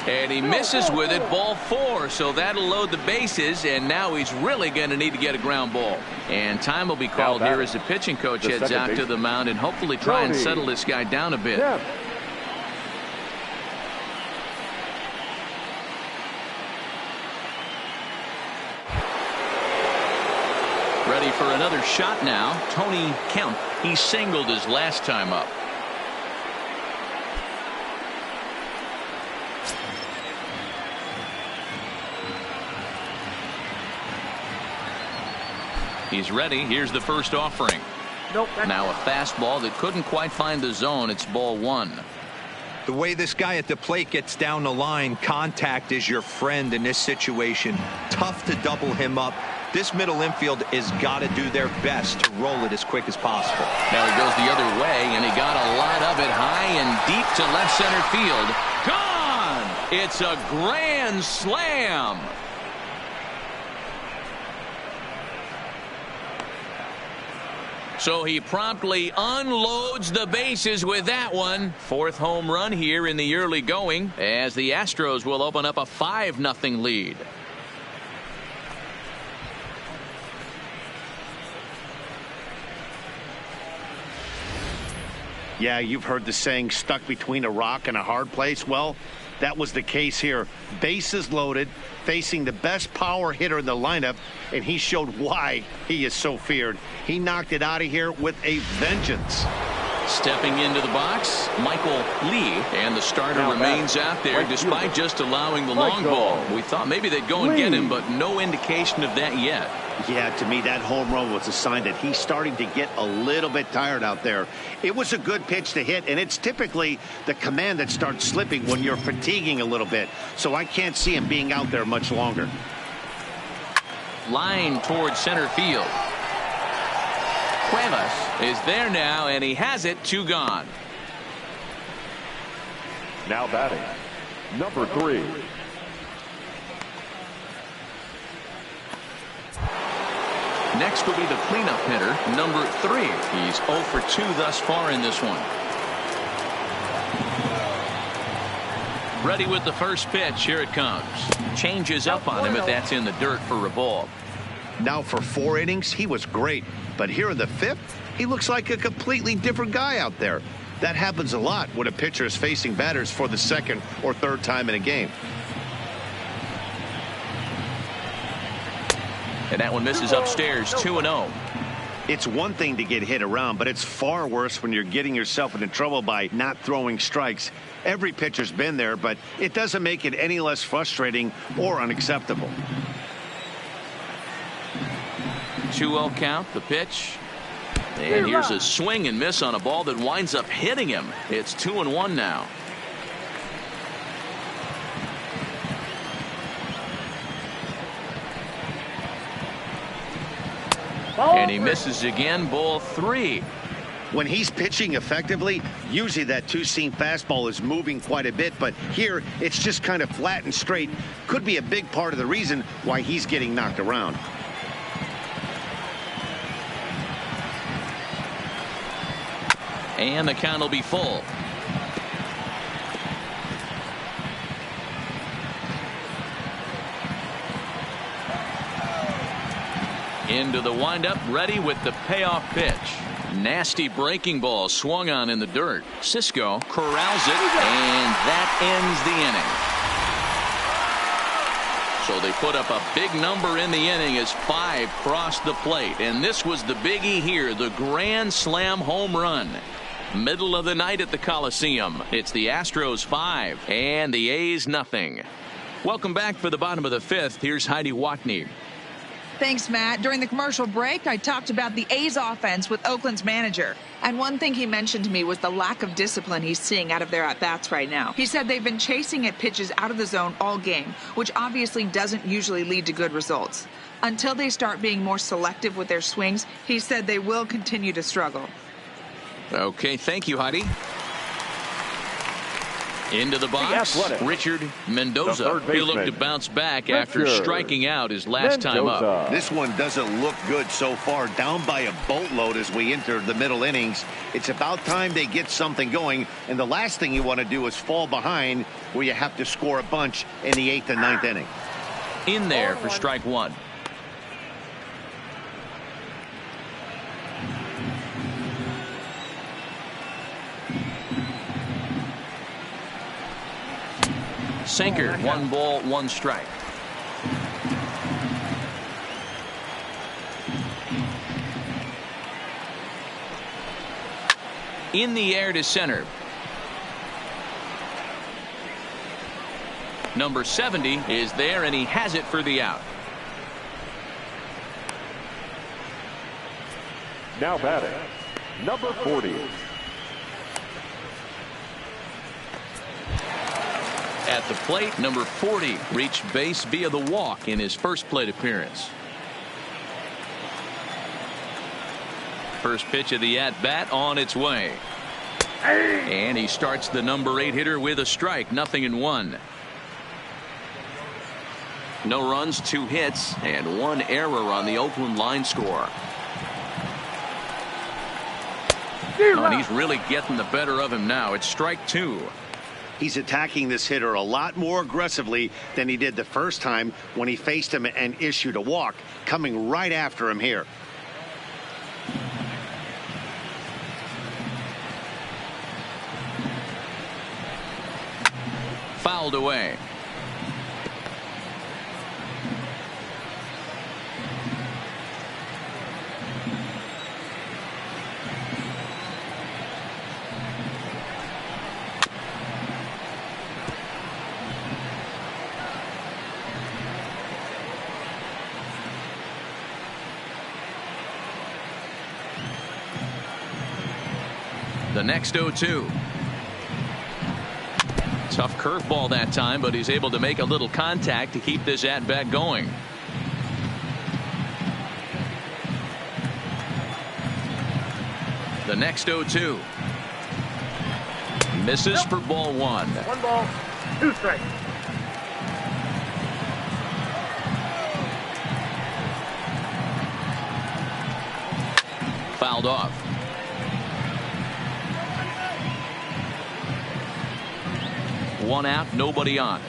And he misses with it, ball 4, so that'll load the bases, and now he's really going to need to get a ground ball. And time will be called here as the pitching coach heads out to the mound and hopefully try and settle this guy down a bit. Yeah. Ready for another shot now. Tony Kemp. He singled his last time up. He's ready. Here's the first offering. Nope. Now a fastball that couldn't quite find the zone. It's ball 1. The way this guy at the plate gets down the line, contact is your friend in this situation. Tough to double him up. This middle infield has got to do their best to roll it as quick as possible. Now he goes the other way, and he got a lot of it high and deep to left center field. Gone! It's a grand slam. So he promptly unloads the bases with that one. 4th home run here in the early going, as the Astros will open up a 5-0 lead. Yeah, you've heard the saying, stuck between a rock and a hard place. Well, that was the case here. Bases loaded, facing the best power hitter in the lineup, and he showed why he is so feared. He knocked it out of here with a vengeance. Stepping into the box, Michael Lee, and the starter remains out there despite just allowing the long ball. We thought maybe they'd go and get him, but no indication of that yet. Yeah, to me, that home run was a sign that he's starting to get a little bit tired out there. It was a good pitch to hit, and it's typically the command that starts slipping when you're fatiguing a little bit. So I can't see him being out there much longer. Line towards center field. Cuevas is there now, and he has it. 2 gone. Now batting, number 3. Next will be the cleanup hitter, number 3. He's 0 for 2 thus far in this one. Ready with the first pitch. Here it comes. Changes up on him if that's in the dirt for a ball. Now for 4 innings, he was great. But here in the 5th, he looks like a completely different guy out there. That happens a lot when a pitcher is facing batters for the 2nd or 3rd time in a game. And that one misses upstairs. 2-0. It's one thing to get hit around, but it's far worse when you're getting yourself into trouble by not throwing strikes. Every pitcher's been there, but it doesn't make it any less frustrating or unacceptable. 2-0 count. The pitch. And here's a swing and miss on a ball that winds up hitting him. It's 2-1 now. And he misses again. Ball 3. When he's pitching effectively, usually that 2-seam fastball is moving quite a bit, but here it's just kind of flat and straight. Could be a big part of the reason why he's getting knocked around. And the count will be full. Into the windup, ready with the payoff pitch. Nasty breaking ball swung on in the dirt. Cisco corrals it, and that ends the inning. So they put up a big number in the inning as 5 crossed the plate. And this was the biggie here, the grand slam home run. Middle of the night at the Coliseum. It's the Astros 5 and the A's nothing. Welcome back for the bottom of the 5th. Here's Heidi Watney. Thanks, Matt. During the commercial break, I talked about the A's offense with Oakland's manager. And one thing he mentioned to me was the lack of discipline he's seeing out of their at-bats right now. He said they've been chasing at pitches out of the zone all game, which obviously doesn't usually lead to good results. Until they start being more selective with their swings, he said they will continue to struggle. Okay, thank you, Heidi. Into the box, Richard Mendoza. He'll look to bounce back after striking out his last time up. This one doesn't look good so far. Down by a boatload as we enter the middle innings. It's about time they get something going. And the last thing you want to do is fall behind where you have to score a bunch in the 8th and 9th inning. In there for strike one. Sinker, 1 ball, 1 strike. In the air to center. Number 70 is there, and he has it for the out. Now batting, number 40. At the plate, number 40 reached base via the walk in his first plate appearance. First pitch of the at-bat on its way. And he starts the number 8 hitter with a strike, 0-1. No runs, 2 hits, and 1 error on the Oakland line score. And he's really getting the better of him now. It's strike 2. He's attacking this hitter a lot more aggressively than he did the first time when he faced him and issued a walk, coming right after him here. Fouled away. The next 0-2. Tough curveball that time, but he's able to make a little contact to keep this at-bat going. The next 0-2. Misses for ball 1. 1 ball, 2 strikes. Fouled off. One out, nobody on.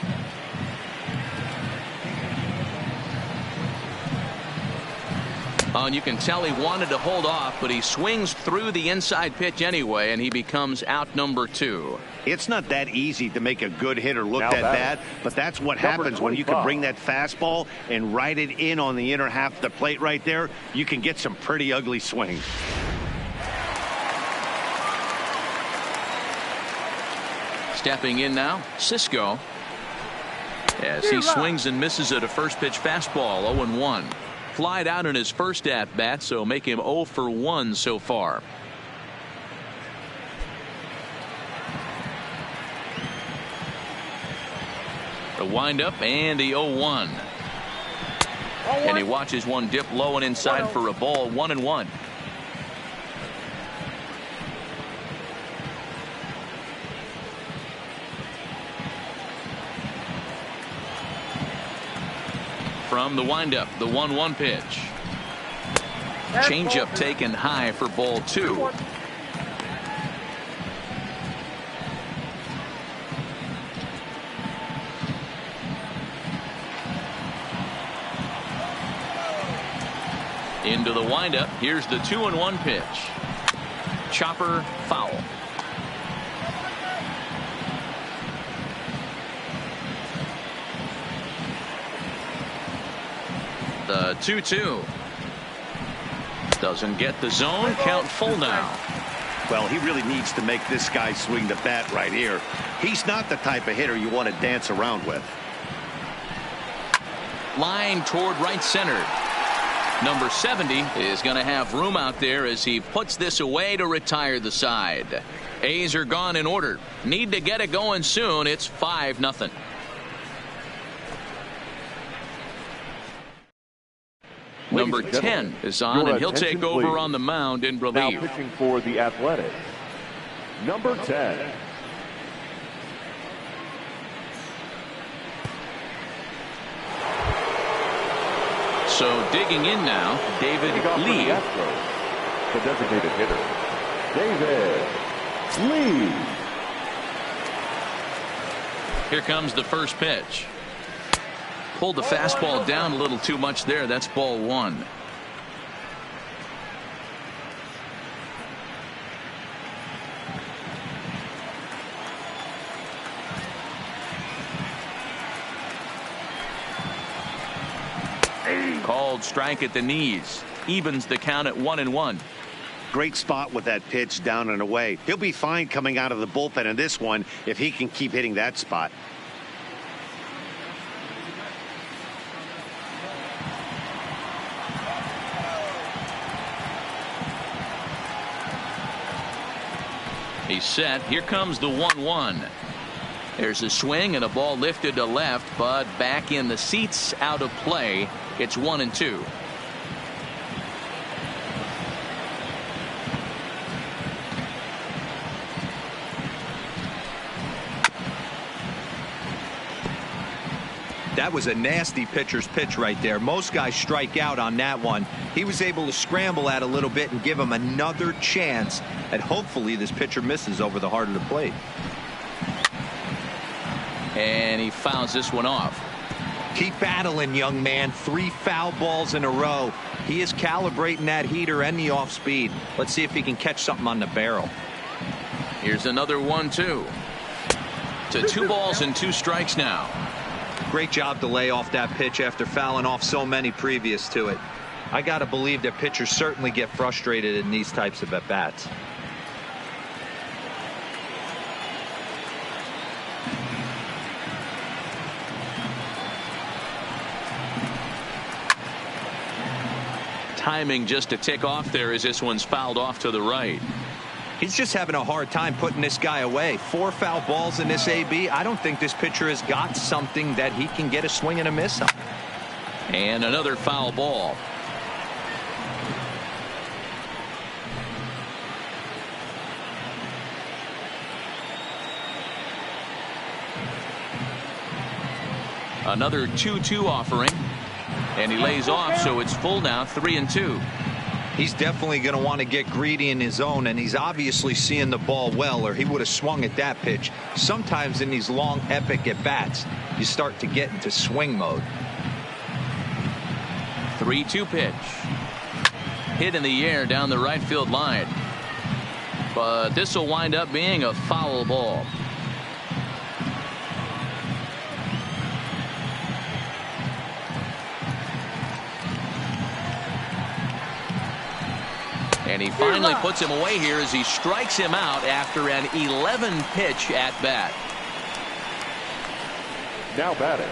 Oh, and you can tell he wanted to hold off, but he swings through the inside pitch anyway, and he becomes out number 2. It's not that easy to make a good hitter look that bad, but that's what happens when you can bring that fastball and ride it in on the inner half of the plate right there. You can get some pretty ugly swings. Stepping in now, Cisco, as he swings and misses at a first pitch fastball. 0-1. Flied out in his first at bat, so make him 0 for 1 so far. The windup and the 0-1. And he watches one dip low and inside for a ball. 1-1. From the windup, the 1-1 pitch. Changeup taken high for ball 2. Into the windup. Here's the 2-1 pitch. Chopper, foul. The 2-2. Doesn't get the zone. Count full now. Well, he really needs to make this guy swing the bat right here. He's not the type of hitter you want to dance around with. Line toward right center. Number 70 is going to have room out there as he puts this away to retire the side. A's are gone in order. Need to get it going soon. It's 5-0. Number 10 is on, and he'll take over on the mound in relief. Now pitching for the Athletics, number 10. So digging in now, David Leading off for Lee. the Astros, the designated hitter, David Lee. Here comes the first pitch. Pulled the fastball down a little too much there. That's ball one. Called strike at the knees. Evens the count at 1-1. Great spot with that pitch down and away. He'll be fine coming out of the bullpen in this one if he can keep hitting that spot. He's set. Here comes the 1-1. There's a swing and a ball lifted to left, but back in the seats, out of play. It's 1-2. That was a nasty pitcher's pitch right there. Most guys strike out on that one. He was able to scramble at a little bit and give him another chance. And hopefully this pitcher misses over the heart of the plate. And he fouls this one off. Keep battling, young man. 3 foul balls in a row. He is calibrating that heater and the off speed. Let's see if he can catch something on the barrel. Here's another 1-2. To 2 balls and 2 strikes now. Great job to lay off that pitch after fouling off so many previous to it. I got to believe that pitchers certainly get frustrated in these types of at-bats. Timing just to tick off there as this one's fouled off to the right. He's just having a hard time putting this guy away. 4 foul balls in this AB. I don't think this pitcher has got something that he can get a swing and a miss on. And another foul ball. Another 2-2 offering. And he lays off, so it's full now, 3-2. He's definitely going to want to get greedy in his zone, and he's obviously seeing the ball well, or he would have swung at that pitch. Sometimes in these long, epic at-bats, you start to get into swing mode. 3-2 pitch. Hit in the air down the right field line. But this will wind up being a foul ball. And he finally puts him away here as he strikes him out after an 11-pitch at bat. Now batting,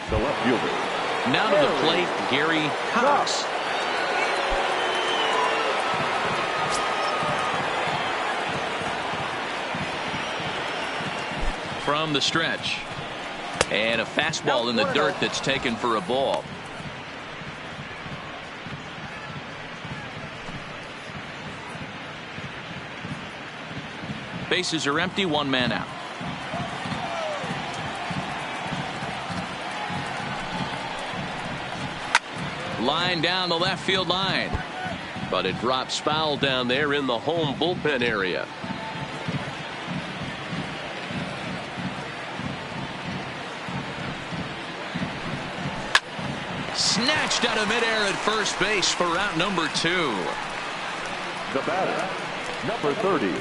the left fielder. Now to the plate, Gary Cox. From the stretch. And a fastball in the dirt that's taken for a ball. Bases are empty, 1 man out. Line down the left field line. But it drops foul down there in the home bullpen area. Snatched out of midair at first base for out number 2. The batter, number 30.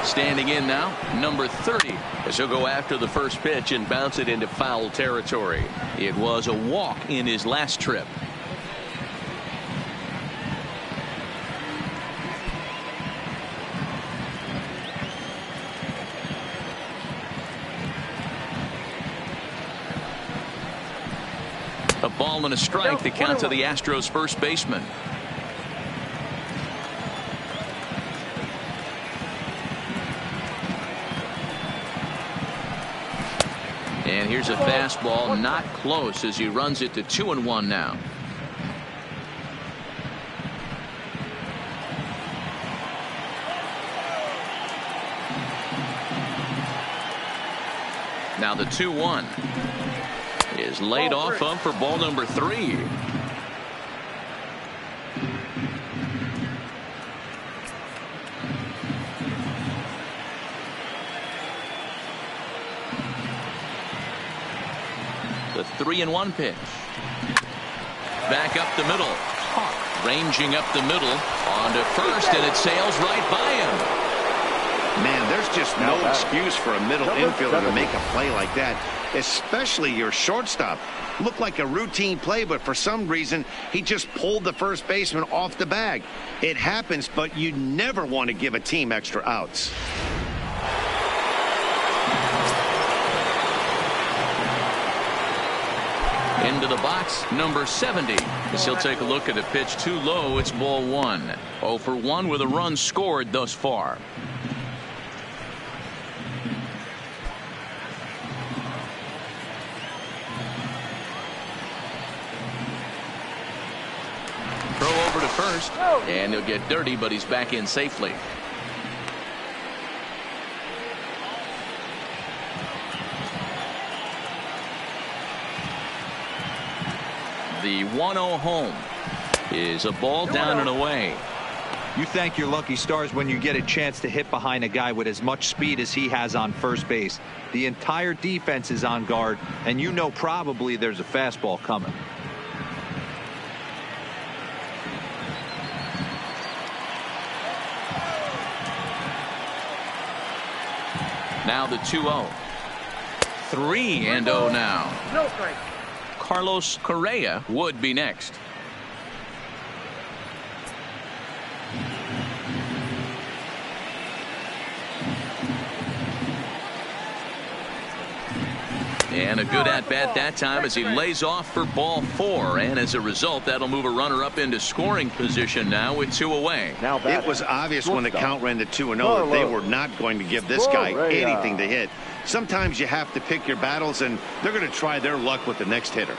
Standing in now, number 30, as he'll go after the first pitch and bounce it into foul territory. It was a walk in his last trip. A ball and a strike, the count to the Astros first baseman. And here's a fastball, not close, as he runs it to 2-1 now. Now the 2-1 is laid off of for ball number 3. The 3-1 pitch. Back up the middle. Hawk ranging up the middle onto first, and it sails right by him. Man, there's just no excuse for a middle infielder to make a play like that, especially your shortstop. Looked like a routine play, but for some reason, he just pulled the first baseman off the bag. It happens, but you never want to give a team extra outs. Into the box, number 70. As he'll take a look at a pitch too low, it's ball 1. 0 for 1 with a run scored thus far. Throw over to first, and he'll get dirty, but he's back in safely. The 1-0 home is a ball down and away. You thank your lucky stars when you get a chance to hit behind a guy with as much speed as he has on first base. The entire defense is on guard, and you know probably there's a fastball coming. Now the 2-0. 3-0 now. No strike. Carlos Correa would be next. And a good at-bat that time as he lays off for ball 4. And as a result, that'll move a runner up into scoring position now with 2 away. It was obvious when the count ran to 2-0 that they were not going to give this guy anything to hit. Sometimes you have to pick your battles, and they're going to try their luck with the next hitter.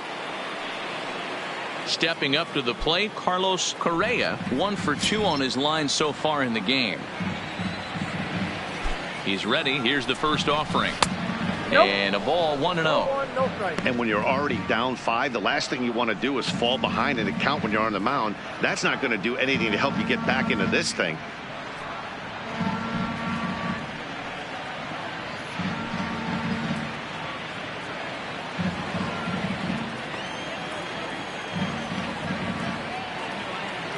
Stepping up to the plate, Carlos Correa, 1 for 2 on his line so far in the game. He's ready. Here's the first offering. And a ball, 1-0. And when you're already down 5, the last thing you want to do is fall behind in the count when you're on the mound. That's not going to do anything to help you get back into this thing.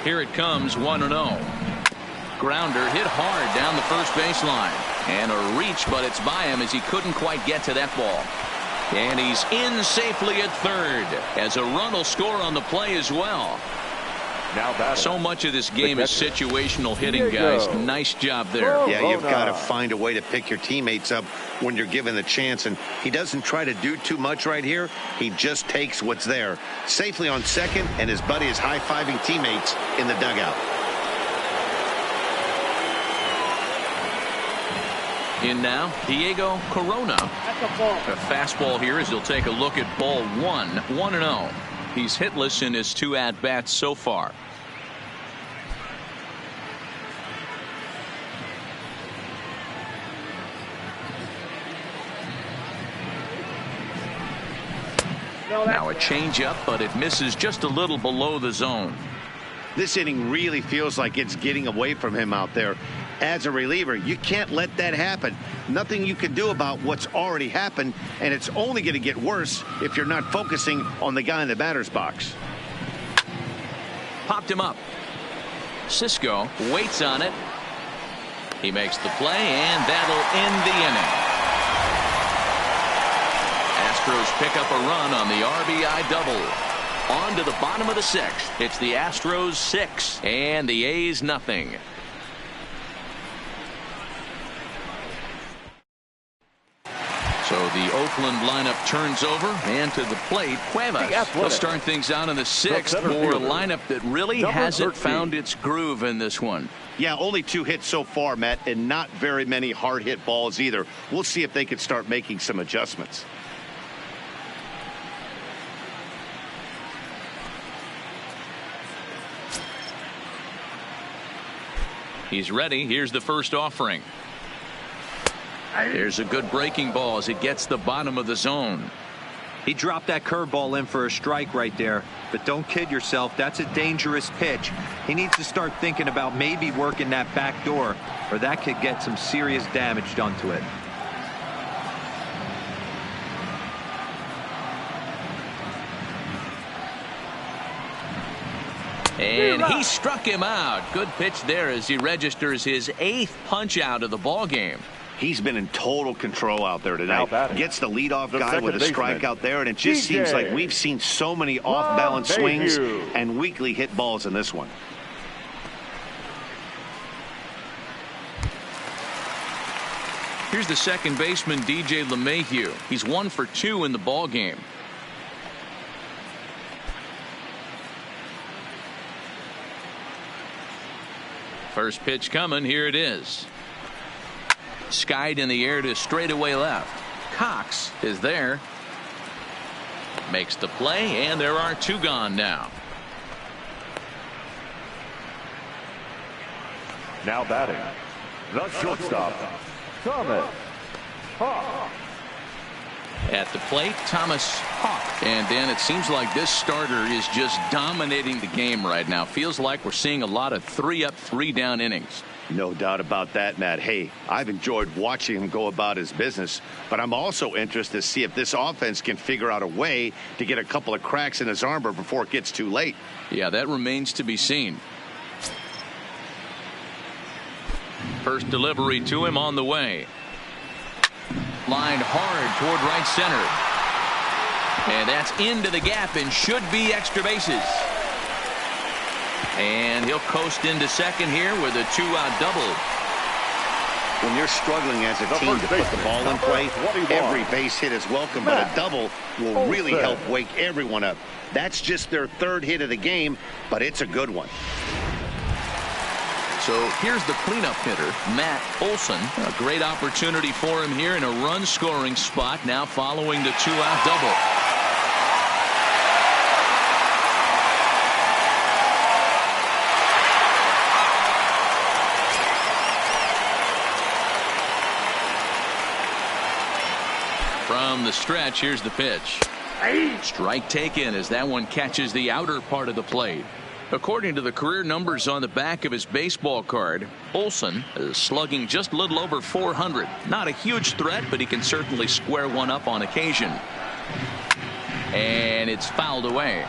Here it comes, 1-0. Grounder hit hard down the first baseline. And a reach, but it's by him as he couldn't quite get to that ball. And he's in safely at third as a run will score on the play as well. So much of this game is situational hitting, guys. Nice job there. Yeah, you've got to find a way to pick your teammates up when you're given the chance. And he doesn't try to do too much right here. He just takes what's there. Safely on second, and his buddy is high-fiving teammates in the dugout. In now, Diego Corona. A fastball here as he'll take a look at ball 1. 1-0. He's hitless in his 2 at-bats so far. Now a changeup, but it misses just a little below the zone. This inning really feels like it's getting away from him out there. As a reliever, you can't let that happen. Nothing you can do about what's already happened, and it's only going to get worse if you're not focusing on the guy in the batter's box. Popped him up. Cisco waits on it. He makes the play, and that'll end the inning. Astros pick up a run on the RBI double. On to the bottom of the 6th. It's the Astros 6 and the A's nothing. So the Oakland lineup turns over, and to the plate, Cuevas. They'll start things out in the 6th for a lineup that really hasn't found its groove in this one. Yeah, only 2 hits so far, Matt, and not very many hard hit balls either. We'll see if they can start making some adjustments. He's ready. Here's the first offering. Here's a good breaking ball as it gets the bottom of the zone. He dropped that curveball in for a strike right there. But don't kid yourself, that's a dangerous pitch. He needs to start thinking about maybe working that back door, or that could get some serious damage done to it. And he struck him out. Good pitch there as he registers his 8th punch out of the ball game. He's been in total control out there tonight. Gets the leadoff guy with a strikeout there, and it just seems like we've seen so many off-balance swings and weakly hit balls in this one. Here's the second baseman, DJ LeMahieu. He's 1 for 2 in the ball game. First pitch coming. Here it is. Skied in the air to straightaway left. Cox is there. Makes the play, and there are 2 gone now. Now batting, the shortstop, Thomas Hawk. At the plate, Thomas Hawk. And then it seems like this starter is just dominating the game right now. Feels like we're seeing a lot of 3-up, 3-down innings. No doubt about that, Matt. Hey, I've enjoyed watching him go about his business, but I'm also interested to see if this offense can figure out a way to get a couple of cracks in his armor before it gets too late. Yeah, that remains to be seen. First delivery to him on the way. Lined hard toward right center. And that's into the gap and should be extra bases. And he'll coast into second here with a 2-out double. When you're struggling as a team to put the ball in play, every base hit is welcome, but a double will really help wake everyone up. That's just their 3rd hit of the game, but it's a good one. So here's the cleanup hitter, Matt Olson. A great opportunity for him here in a run-scoring spot now following the 2-out double. From the stretch, here's the pitch. Strike taken as that one catches the outer part of the plate. According to the career numbers on the back of his baseball card, Olson is slugging just a little over 400. Not a huge threat, but he can certainly square one up on occasion. And it's fouled away.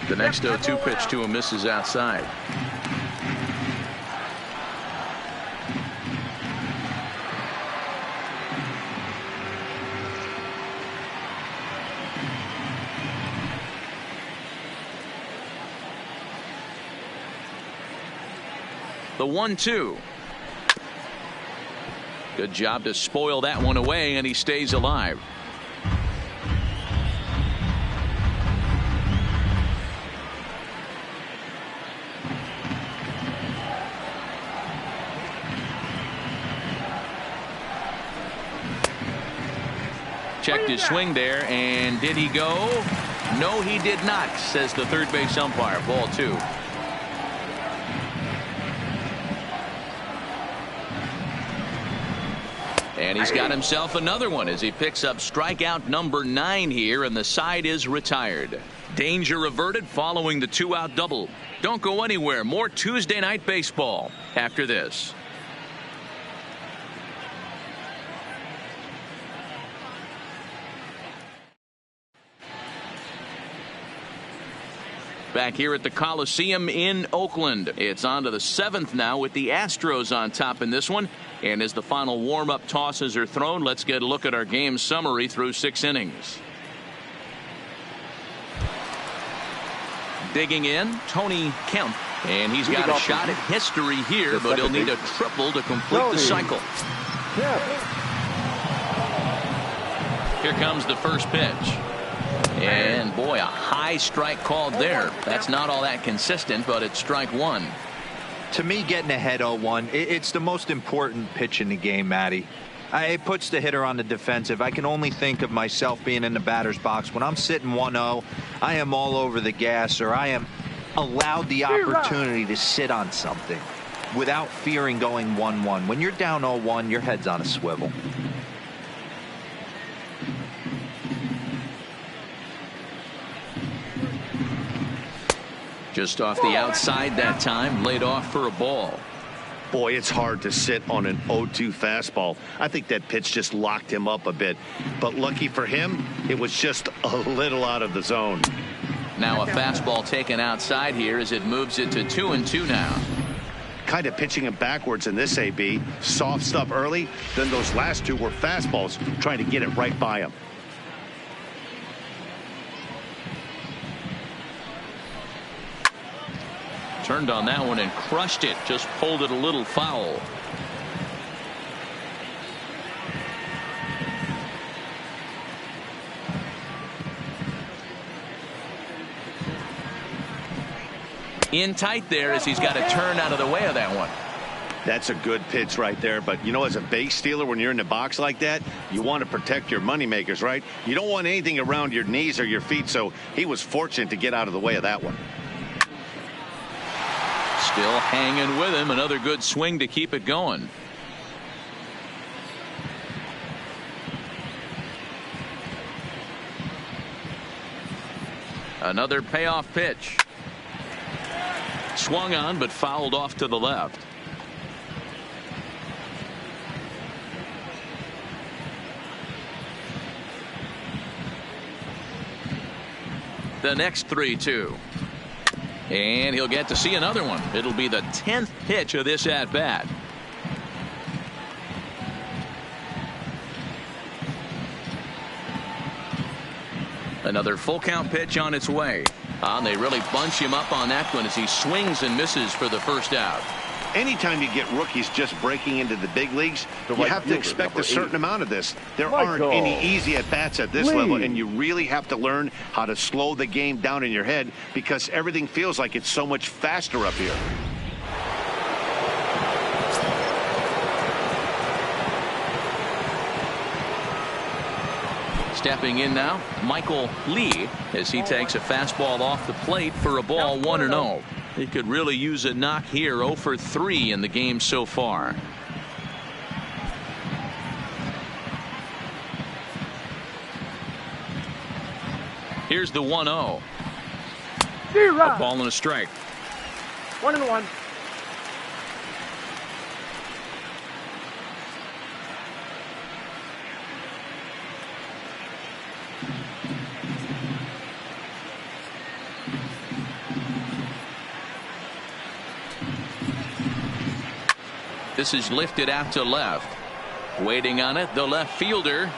The next 0-2 pitch to him misses outside. The 1-2. Good job to spoil that one away, and he stays alive. Checked his swing there, and did he go? No, he did not, says the third base umpire. Ball 2. And he's got himself another one as he picks up strikeout number 9 here, and the side is retired. Danger averted following the 2-out double. Don't go anywhere. More Tuesday Night Baseball after this. Back here at the Coliseum in Oakland. It's on to the 7th now with the Astros on top in this one. And as the final warm-up tosses are thrown, let's get a look at our game summary through 6 innings. Digging in, Tony Kemp. And he's got a shot at history here, but he'll need a triple to complete the cycle. Here comes the first pitch. And boy, a high strike called there. That's not all that consistent, but it's strike 1. To me, getting ahead 0-1, it's the most important pitch in the game, Matty. It puts the hitter on the defensive. I can only think of myself being in the batter's box. When I'm sitting 1-0, I am all over the gas, or I am allowed the opportunity to sit on something without fearing going 1-1. When you're down 0-1, your head's on a swivel. Just off the outside that time, laid off for a ball. Boy, it's hard to sit on an 0-2 fastball. I think that pitch just locked him up a bit. But lucky for him, it was just a little out of the zone. Now a fastball taken outside here as it moves it to 2-2 now. Kind of pitching him backwards in this AB. Soft stuff early, then those last two were fastballs, trying to get it right by him. Turned on that one and crushed it. Just pulled it a little foul. In tight there as he's got to turn out of the way of that one. That's a good pitch right there. But, you know, as a base stealer, when you're in the box like that, you want to protect your moneymakers, right? You don't want anything around your knees or your feet. So he was fortunate to get out of the way of that one. Still hanging with him. Another good swing to keep it going. Another payoff pitch. Swung on but fouled off to the left. The next 3-2. And he'll get to see another one. It'll be the 10th pitch of this at bat. Another full count pitch on its way. And they really bunch him up on that one as he swings and misses for the first out. Anytime you get rookies just breaking into the big leagues, you have to expect a certain amount of this. There aren't any easy at-bats at this level, and you really have to learn how to slow the game down in your head because everything feels like it's so much faster up here. Stepping in now, Michael Lee, as he takes a fastball off the plate for a ball 1-0. He could really use a knock here. 0 for 3 in the game so far. Here's the 1-0. A ball and a strike. 1-1. This is lifted out to left. Waiting on it, the left fielder.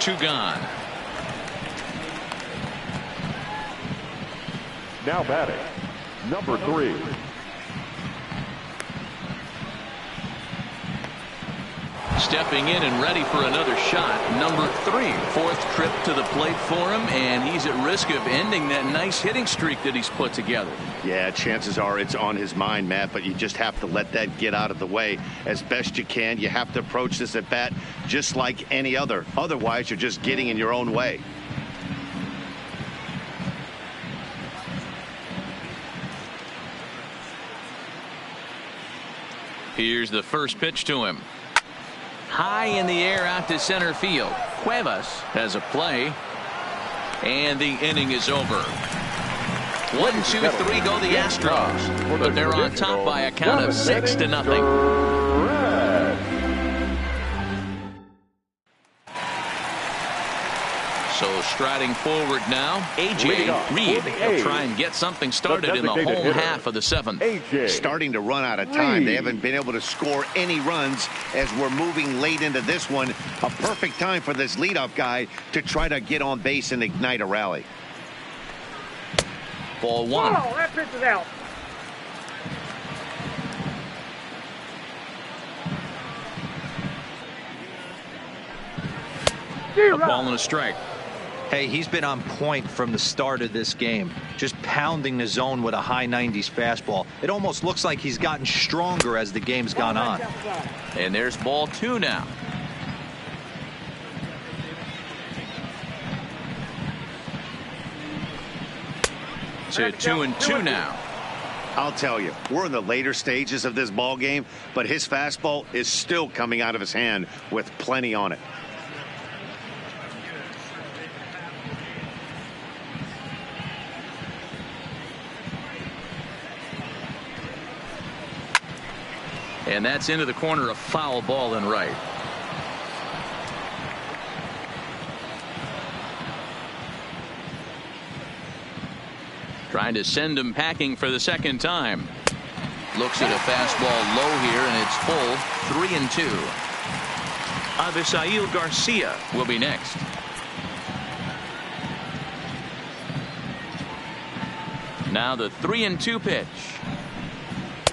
2 gone. Now batting, number 3. Stepping in and ready for another shot. Number 3. 4th trip to the plate for him, and he's at risk of ending that nice hitting streak that he's put together. Yeah, chances are it's on his mind, Matt, but you just have to let that get out of the way as best you can. You have to approach this at bat just like any other. Otherwise, you're just getting in your own way. Here's the first pitch to him. High in the air out to center field. Cuevas has a play. And the inning is over. 1, 2, 3 go the Astros. But they're on top by a count of 6-0. So striding forward now, A.J. Reed will try and get something started in the home half of the 7th. Starting to run out of time. They haven't been able to score any runs as we're moving late into this one. A perfect time for this leadoff guy to try to get on base and ignite a rally. Ball 1. Oh, that pitch is out. A ball and a strike. Hey, he's been on point from the start of this game, just pounding the zone with a high 90s fastball. It almost looks like he's gotten stronger as the game's gone on. And there's ball 2 now. To 2-2 now. I'll tell you, we're in the later stages of this ball game, but his fastball is still coming out of his hand with plenty on it. And that's into the corner, a foul ball and right. Trying to send him packing for the second time. Looks at a fastball low here, and it's full. 3-2. Avisail Garcia will be next. Now the 3-2 pitch.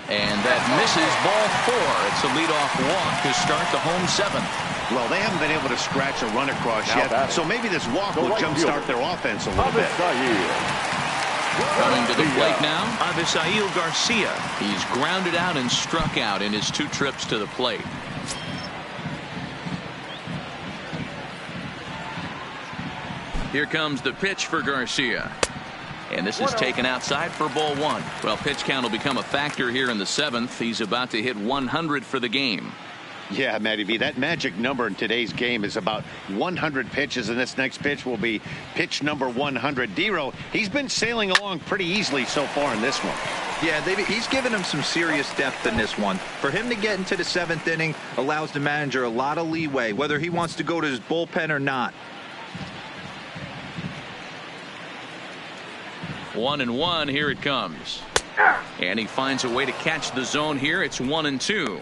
And that misses, ball 4. It's a leadoff walk to start the home 7th. Well, they haven't been able to scratch a run across yet, so maybe this walk will jumpstart their offense a little bit. Coming to the plate now, Avisail Garcia. He's grounded out and struck out in his 2 trips to the plate. Here comes the pitch for Garcia. And this is taken outside for ball 1. Well, pitch count will become a factor here in the 7th. He's about to hit 100 for the game. Yeah, Matty V, that magic number in today's game is about 100 pitches, and this next pitch will be pitch number 100. Dero, he's been sailing along pretty easily so far in this one. Yeah, he's given him some serious depth in this one. For him to get into the 7th inning allows the manager a lot of leeway, whether he wants to go to his bullpen or not. 1-1, here it comes. And he finds a way to catch the zone here. It's 1-2.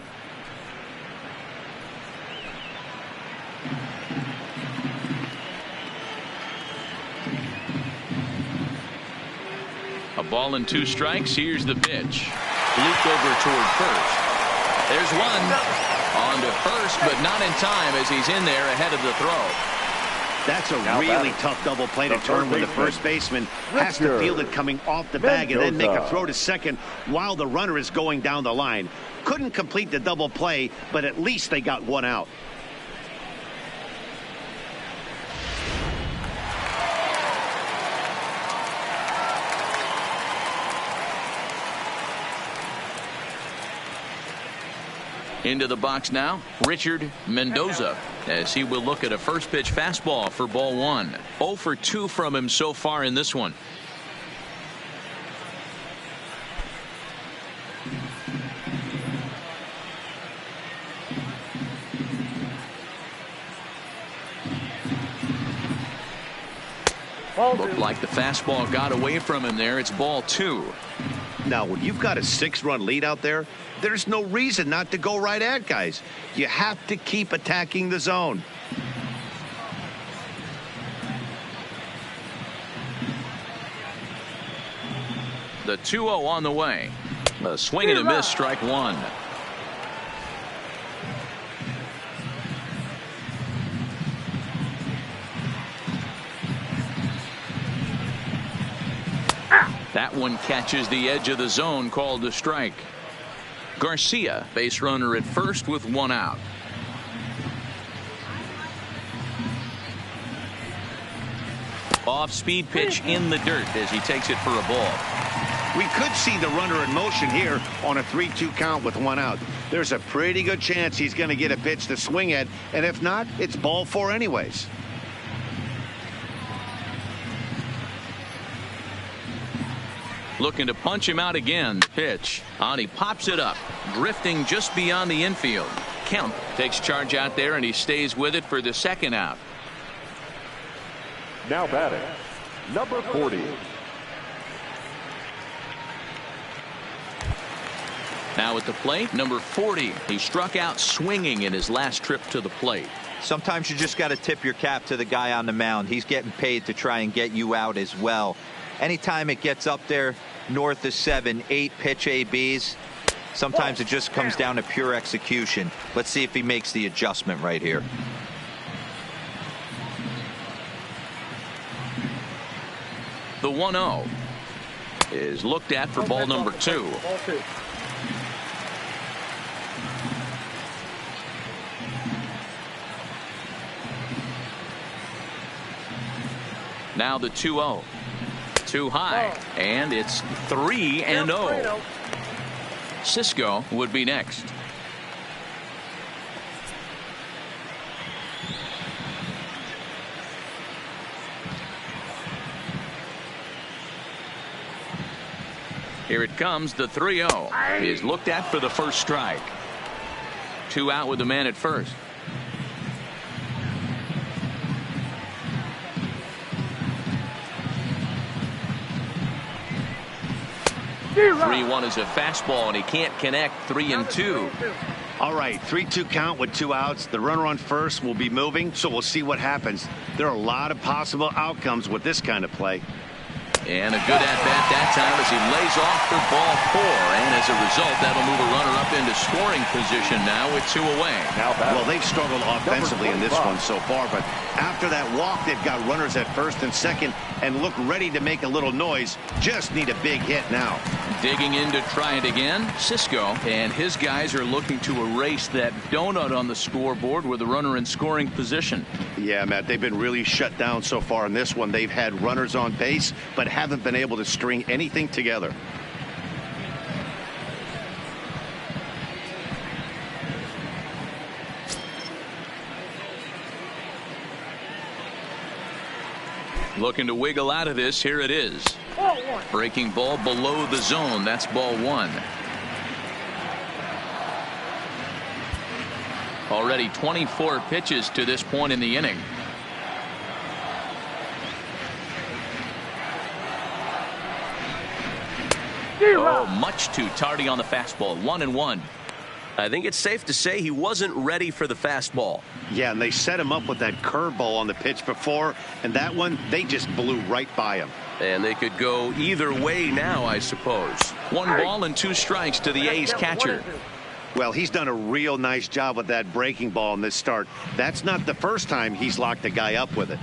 A ball and 2 strikes. Here's the pitch. Looped over toward first. There's one. On to first, but not in time as he's in there ahead of the throw. That's a really tough double play to turn when the first baseman has to field it coming off the bag and then make a throw to second while the runner is going down the line. Couldn't complete the double play, but at least they got 1 out. Into the box now, Richard Mendoza, as he will look at a first pitch fastball for ball 1. 0 for 2 from him so far in this one. Looked like the fastball got away from him there. It's ball 2. Now, when you've got a 6-run lead out there, there's no reason not to go right at guys. You have to keep attacking the zone. The 2-0 on the way. A swing and a miss, strike 1. That one catches the edge of the zone, called a strike. Garcia, base runner at first with 1 out. Off speed pitch in the dirt as he takes it for a ball. We could see the runner in motion here on a 3-2 count with 1 out. There's a pretty good chance he's going to get a pitch to swing at, and if not, it's ball 4 anyways. Looking to punch him out again. Pitch on, he pops it up, drifting just beyond the infield. Kemp takes charge out there, and he stays with it for the 2nd out. Now batting, number 40. Now at the plate, number 40. He struck out swinging in his last trip to the plate. Sometimes you just got to tip your cap to the guy on the mound. He's getting paid to try and get you out as well. Anytime it gets up there north of 7, 8 pitch ABs, sometimes it just comes down to pure execution. Let's see if he makes the adjustment right here. The 1-0 is looked at for ball number 2. Ball 2. Now the 2-0. Too high, and it's 3-0. Cisco would be next. Here it comes. The 3-0 is looked at for the first strike. 2 out with the man at first. 3-1 is a fastball, and he can't connect. 3-2. All right, 3-2 count with 2 outs. The runner on first will be moving, so we'll see what happens. There are a lot of possible outcomes with this kind of play. And a good at-bat that time as he lays off for ball 4. And as a result, that'll move a runner up into scoring position now with 2 away. Well, they've struggled offensively in this one so far, but after that walk, they've got runners at first and second and look ready to make a little noise. Just need a big hit now. Digging in to try it again, Cisco, and his guys are looking to erase that donut on the scoreboard with a runner in scoring position. Yeah, Matt, they've been really shut down so far in this one. They've had runners on base, but haven't been able to string anything together. Looking to wiggle out of this. Here it is. Ball 1. Breaking ball below the zone. That's ball 1. Already 24 pitches to this point in the inning. Oh, much too tardy on the fastball. 1-1. I think it's safe to say he wasn't ready for the fastball. Yeah, and they set him up with that curveball on the pitch before, and that one, they just blew right by him. And they could go either way now, I suppose. 1 ball and 2 strikes to the A's catcher. Well, he's done a real nice job with that breaking ball in this start. That's not the first time he's locked a guy up with it.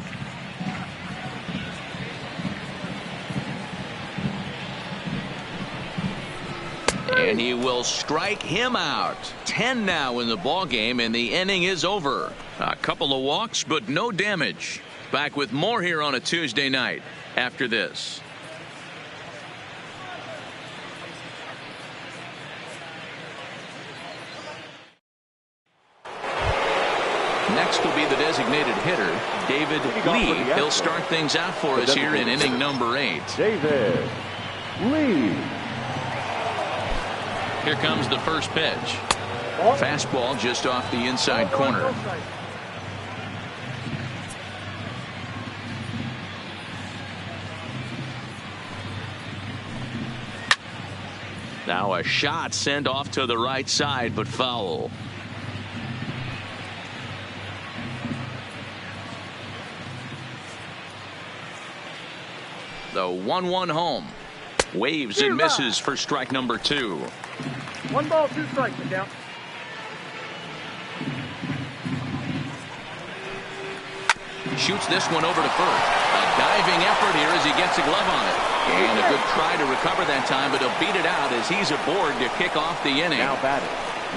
And he will strike him out. 10 now in the ball game, and the inning is over. A couple of walks, but no damage. Back with more here on a Tuesday night after this. Next will be the designated hitter, David Lee. He'll start things out for us here in inning number 8. David Lee. Here comes the first pitch. Fastball just off the inside corner. Now a shot sent off to the right side, but foul. The 1-1 home. Waves and misses for strike number 2. 1 ball, 2 strikes, the count. Shoots this one over to first. A diving effort here as he gets a glove on it. And a good try to recover that time, but he'll beat it out as he's aboard to kick off the inning. Now batting,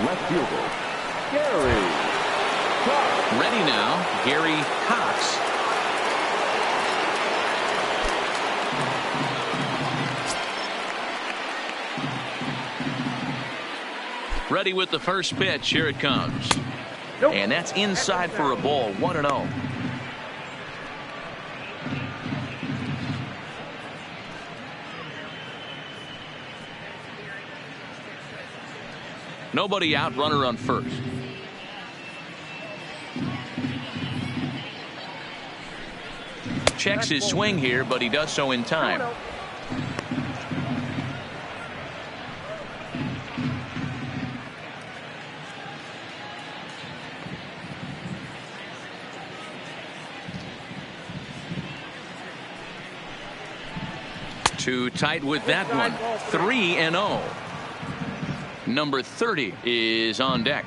left fielder, Gary Cox. Ready now, Gary Cox. Ready with the first pitch. Here it comes. And that's inside for a ball. 1-0. Nobody out, runner on first. Checks his swing here, but he does so in time. Too tight with that one. 3-0. Number 30 is on deck.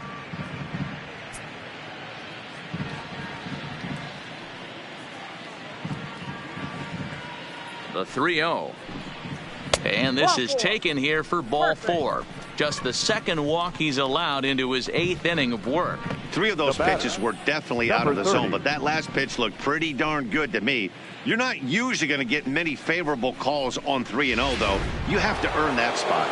The 3-0. And this is taken here for ball 4. Just the second walk he's allowed into his 8th inning of work. 3 of those pitches were definitely out of the zone, but that last pitch looked pretty darn good to me. You're not usually going to get many favorable calls on 3-0, though. You have to earn that spot.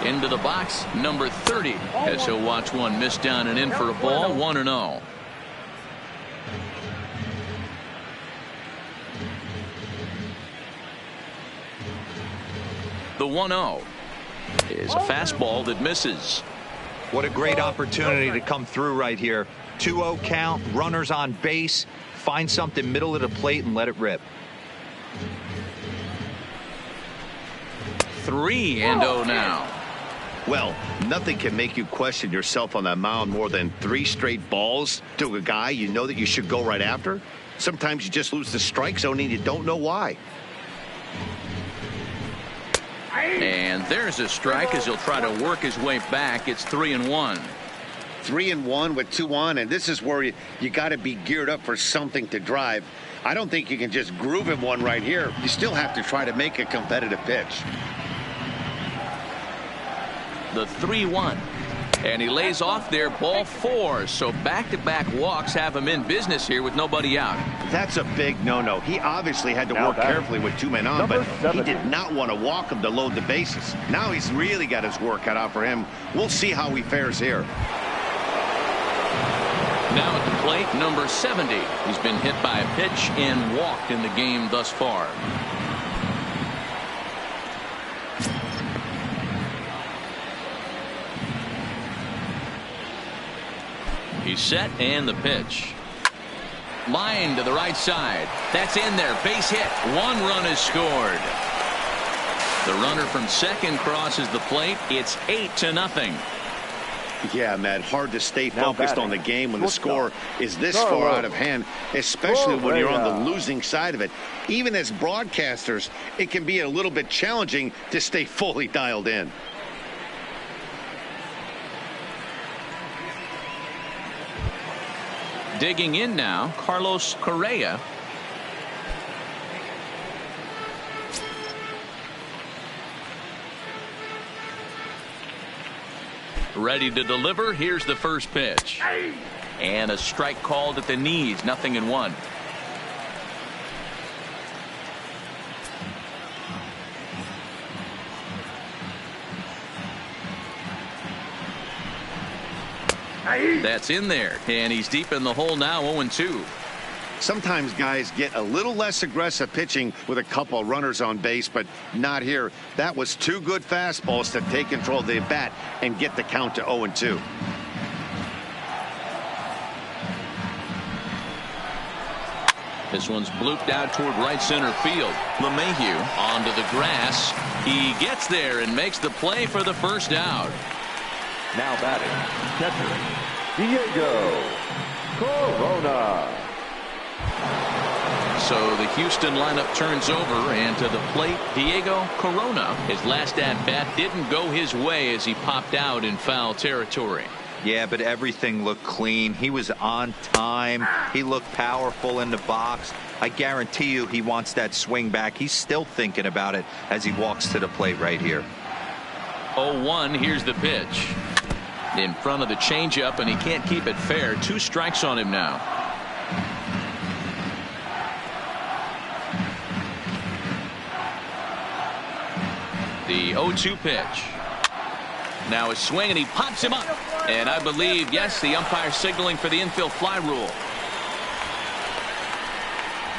Into the box, number 30, as he'll watch one miss down and in for a ball. 1-0. The 1-0 is a fastball that misses. What a great opportunity to come through right here. 2-0 count, runners on base. Find something middle of the plate and let it rip. 3-0 now. Well, nothing can make you question yourself on that mound more than 3 straight balls to a guy you know that you should go right after. Sometimes you just lose the strike zone and you don't know why. And there's a strike as he'll try to work his way back. It's 3-1. 3-1 with 2 on, and this is where you got to be geared up for something to drive. I don't think you can just groove him one right here. You still have to try to make a competitive pitch. The 3-1. And he lays off there, ball 4. So back-to-back walks have him in business here with nobody out. That's a big no-no. He obviously had to work carefully with 2 men on, but he did not want to walk him to load the bases. Now he's really got his work cut out for him. We'll see how he fares here. Now at the plate, number 70. He's been hit by a pitch and walked in the game thus far. He's set, and the pitch. Line to the right side. That's in there. Base hit. 1 run is scored. The runner from second crosses the plate. It's 8-0. Yeah, Matt, hard to stay focused on the game when the score is this far out of hand, especially when you're on the losing side of it. Even as broadcasters, it can be a little bit challenging to stay fully dialed in. Digging in now, Carlos Correa. Ready to deliver. Here's the first pitch. And a strike called at the knees. 0-1. That's in there, and he's deep in the hole now. 0-2. Sometimes guys get a little less aggressive pitching with a couple of runners on base, but not here. That was 2 good fastballs to take control of the bat and get the count to 0-2. This one's blooped out toward right center field. LeMahieu onto the grass. He gets there and makes the play for the first out. Now batting, catcher, Diego Corona. So the Houston lineup turns over, and to the plate, Diego Corona. His last at-bat didn't go his way as he popped out in foul territory. Yeah, but everything looked clean. He was on time. He looked powerful in the box. I guarantee you he wants that swing back. He's still thinking about it as he walks to the plate right here. 0-1. Here's the pitch. In front of the changeup, and he can't keep it fair. 2 strikes on him now. The 0-2 pitch. Now a swing, and he pops him up. And I believe, yes, the umpire signaling for the infield fly rule.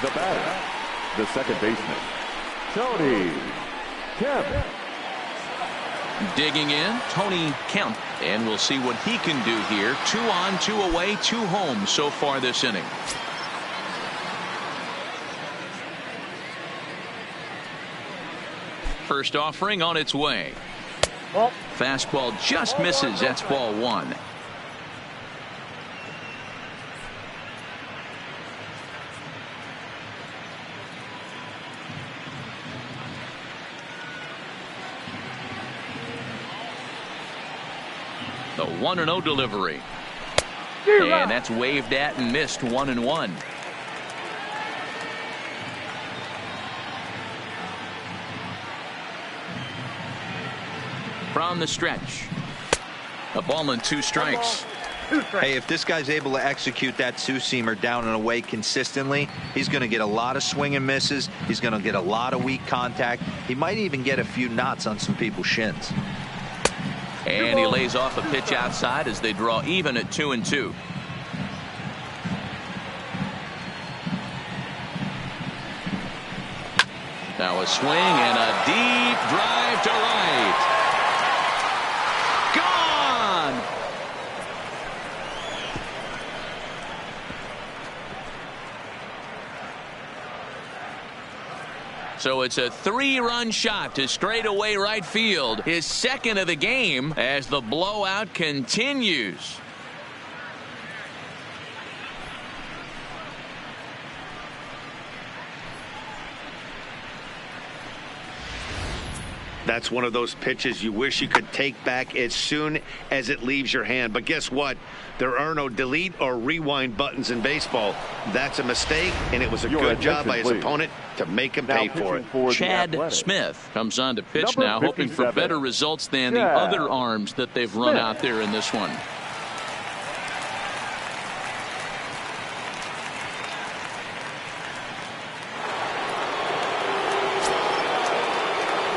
The batter, the second baseman, Tony Kemp. Digging in, Tony Kemp, and we'll see what he can do here. 2 on, 2 away, 2 home so far this inning. First offering on its way. Fastball just misses. That's ball 1. The 1-0 delivery. And that's waved at and missed. 1-1. From the stretch. A ball and 2 strikes. Hey, if this guy's able to execute that two-seamer down and away consistently, he's going to get a lot of swing and misses. He's going to get a lot of weak contact. He might even get a few knots on some people's shins. And he lays off a pitch outside as they draw even at 2-2. Now a swing and a deep drive to right. Gone! So it's a 3-run shot to straightaway right field. His second of the game as the blowout continues. That's one of those pitches you wish you could take back as soon as it leaves your hand. But guess what? There are no delete or rewind buttons in baseball. That's a mistake, and it was a good job by his opponent to make him pay for it. Chad Smith comes on to pitch Number now, hoping for 57. better results than the other arms that they've run out there in this one.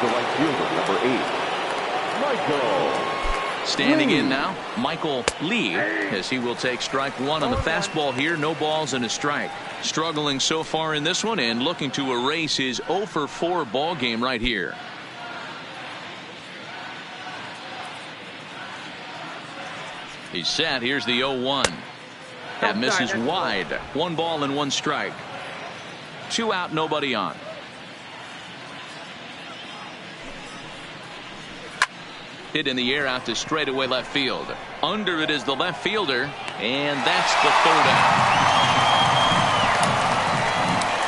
The right fielder, number 8, Michael. Standing in now, Michael Lee, as he will take strike 1 on the fastball here. No balls and a strike. Struggling so far in this one and looking to erase his 0-for-4 ball game right here. He's set. Here's the 0-1. That misses wide. 1 ball and 1 strike. 2 out, nobody on. Hit in the air out to straightaway left field. Under it is the left fielder, and that's the 3rd out.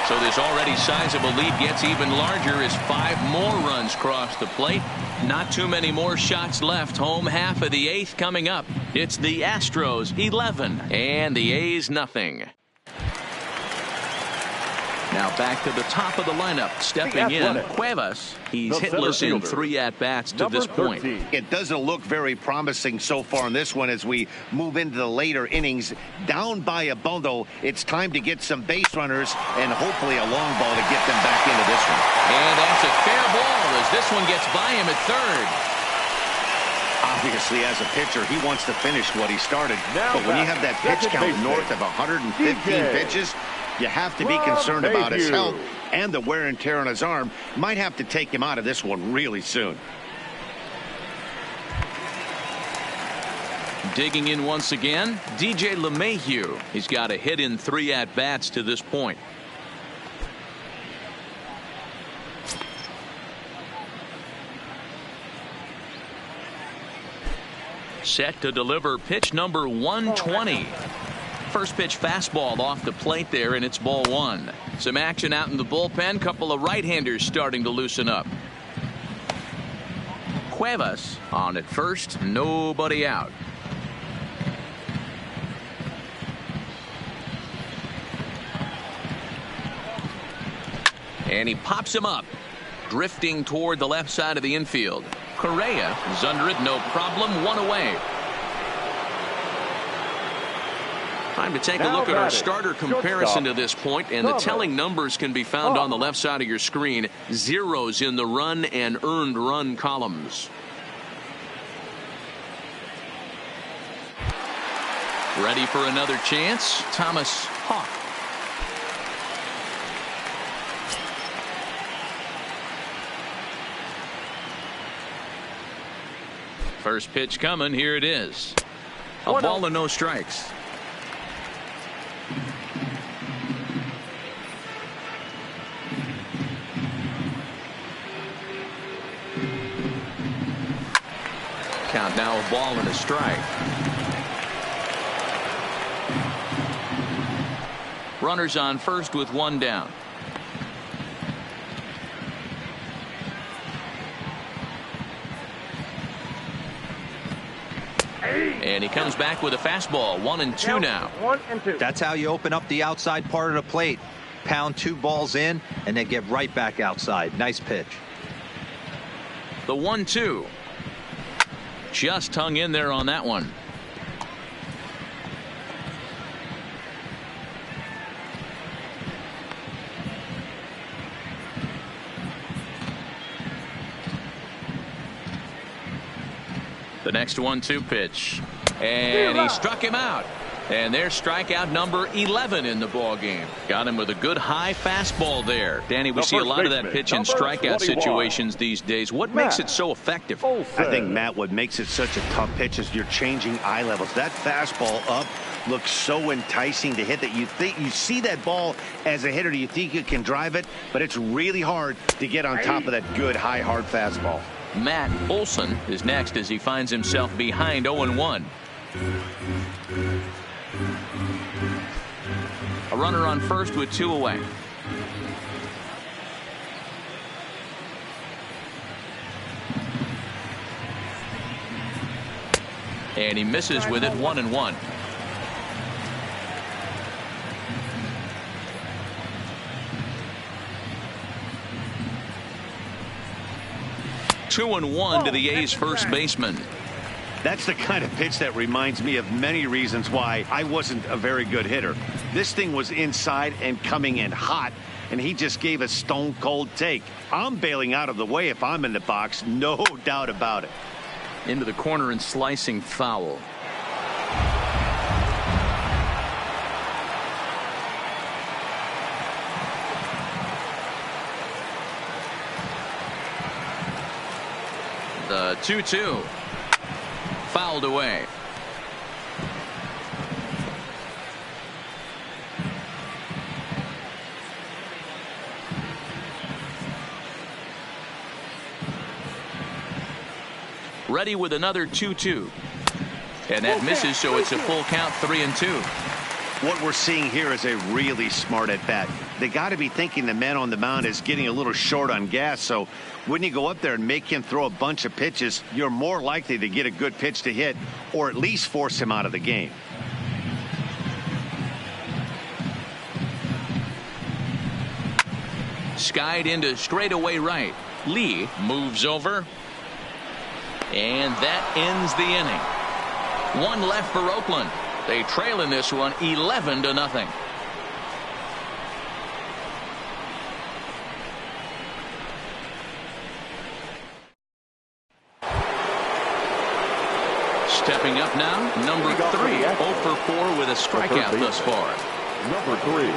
So this already sizable lead gets even larger as 5 more runs cross the plate. Not too many more shots left. Home half of the 8th coming up. It's the Astros 11 and the A's nothing. Now back to the top of the lineup. Stepping in, Cuevas. He's hitless in 3 at-bats to this point. It doesn't look very promising so far in this one as we move into the later innings. Down by a bundle, it's time to get some base runners and hopefully a long ball to get them back into this one. And that's a fair ball as this one gets by him at 3rd. Obviously, as a pitcher, he wants to finish what he started. But when you have that pitch count north of 115 pitches, you have to be concerned about his health and the wear and tear on his arm. Might have to take him out of this one really soon. Digging in once again, DJ LeMahieu. He's got a hit in 3 at-bats to this point. Set to deliver pitch number 120. First pitch fastball off the plate there, and it's ball 1. Some action out in the bullpen. Couple of right-handers starting to loosen up. Cuevas on at first. Nobody out. And he pops him up. Drifting toward the left side of the infield. Correa is under it. No problem. 1 away. Time to take a look at our starter comparison to this point, and the telling numbers can be found on the left side of your screen. 0s in the run and earned run columns. Ready for another chance? Thomas Hawk. First pitch coming. Here it is. A ball and no strikes. Count now, a ball and a strike. Runners on first with 1 down. And he comes back with a fastball. 1-2 now. 1-2. That's how you open up the outside part of the plate. Pound 2 balls in and then get right back outside. Nice pitch. The 1-2. Just hung in there on that one. The next 1-2 pitch. And he struck him out. And there's strikeout number 11 in the ball game. Got him with a good high fastball there. Danny, we see a lot of that pitch in strikeout situations these days. What makes it so effective? I think, Matt, what makes it such a tough pitch is you're changing eye levels. That fastball up looks so enticing to hit that you see that ball as a hitter. You think you can drive it, but it's really hard to get on top of that good high hard fastball. Matt Olson is next as he finds himself behind 0-1. A runner on first with 2 away. And he misses with it. 1-1. Two and one to the A's first baseman. That's the kind of pitch that reminds me of many reasons why I wasn't a very good hitter. This thing was inside and coming in hot, and he just gave a stone cold take. I'm bailing out of the way if I'm in the box, no doubt about it. Into the corner and slicing foul. The 2-2. Fouled away. Ready with another 2-2. And that misses, so it's a full count. 3-2. What we're seeing here is a really smart at bat. They got to be thinking the man on the mound is getting a little short on gas, so when you go up there and make him throw a bunch of pitches, you're more likely to get a good pitch to hit or at least force him out of the game. Skied into straightaway right. Lee moves over. And that ends the inning. One left for Oakland. They trail in this one 11-0. Stepping up now, number 3, 0 for 4 with a strikeout thus far. Number 3.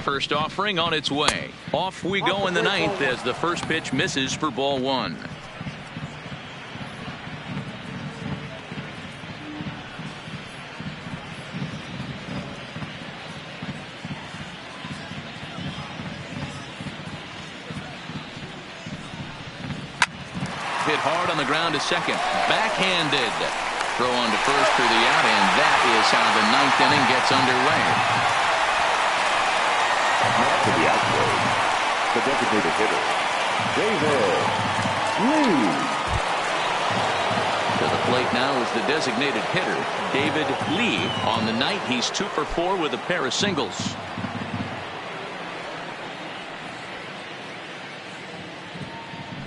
First offering on its way. Off we go in the ninth as the first pitch misses for ball 1. Hit hard on the ground to second. Backhanded. Throw on to first for the out, and that is how the ninth inning gets underway. To the Astros, the designated hitter, David Lee. To the plate now is the designated hitter, David Lee. On the night, he's 2 for 4 with a pair of singles.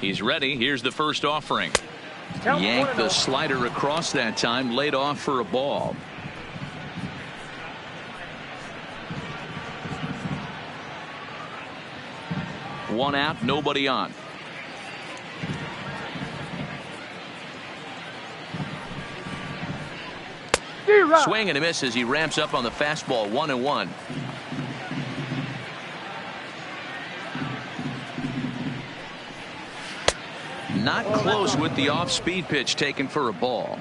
He's ready. Here's the first offering. Yanked the slider across that time, laid off for a ball. One out, nobody on. Swing and a miss as he ramps up on the fastball. 1-1. Not close with the off-speed pitch taken for a ball.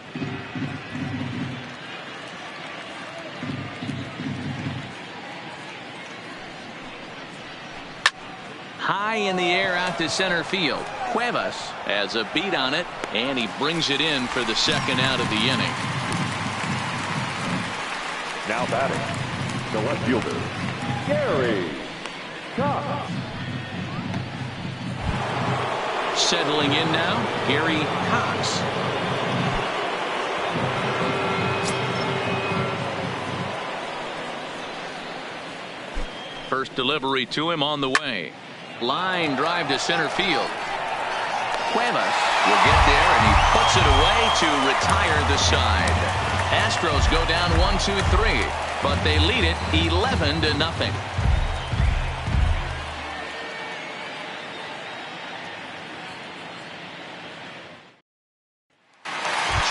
High in the air out to center field. Cuevas has a beat on it, and he brings it in for the second out of the inning. Now batting, the left fielder, Gary Cox. Settling in now, Gary Cox. First delivery to him on the way. Line drive to center field. Cuevas will get there, and he puts it away to retire the side. Astros go down 1-2-3, but they lead it 11-0.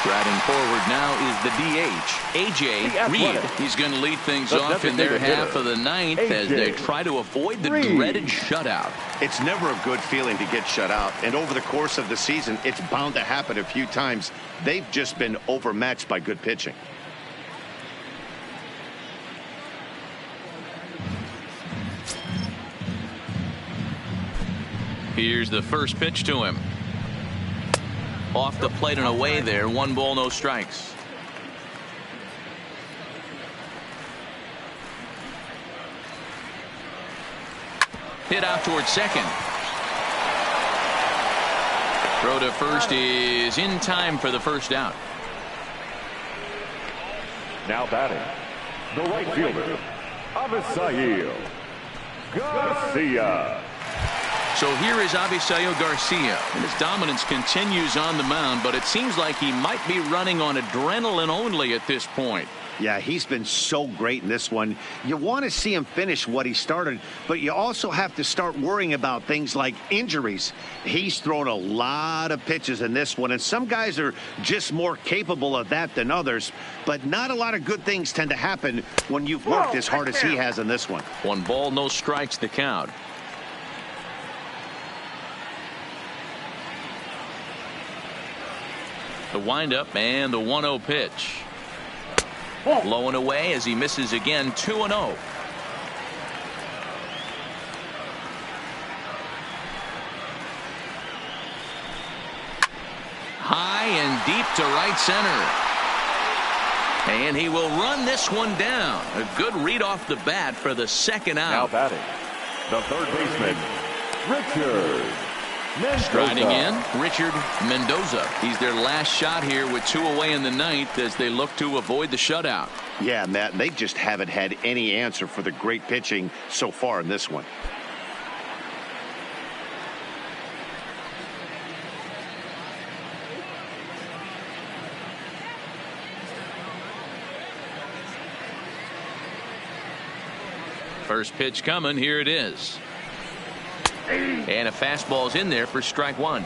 Striding forward now is the DH, A.J. Reed. He's going to lead things off in their half of the ninth as they try to avoid the dreaded shutout. It's never a good feeling to get shut out, and over the course of the season, it's bound to happen a few times. They've just been overmatched by good pitching. Here's the first pitch to him. Off the plate and away there. 1 ball, no strikes. Hit out towards second. Throw to first is in time for the first out. Now batting, the right fielder, Avisail Garcia. So here is Avisail Garcia, and his dominance continues on the mound, but it seems like he might be running on adrenaline only at this point. Yeah, he's been so great in this one. You want to see him finish what he started, but you also have to start worrying about things like injuries. He's thrown a lot of pitches in this one, and some guys are just more capable of that than others, but not a lot of good things tend to happen when you've worked as hard as he has in this one. 1 ball, no strikes, the count. The windup and the 1-0 pitch. Low and away as he misses again. 2-0. High and deep to right center. And he will run this one down. A good read off the bat for the second out. Now batting, the third baseman, Richard Mendoza. Striding in, Richard Mendoza. He's their last shot here with 2 away in the ninth as they look to avoid the shutout. Yeah, Matt, they just haven't had any answer for the great pitching so far in this one. First pitch coming. Here it is. And a fastball's in there for strike 1.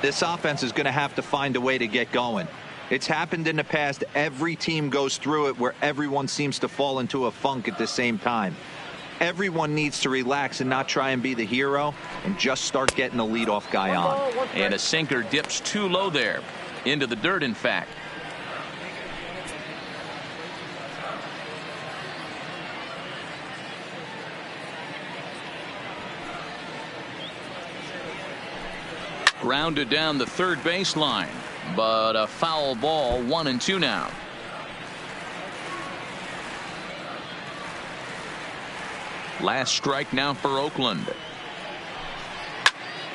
This offense is going to have to find a way to get going. It's happened in the past. Every team goes through it where everyone seems to fall into a funk at the same time. Everyone needs to relax and not try and be the hero and just start getting the leadoff guy on. And a sinker dips too low there. Into the dirt, in fact. Grounded down the third baseline, but a foul ball. 1-2 now. Last strike now for Oakland.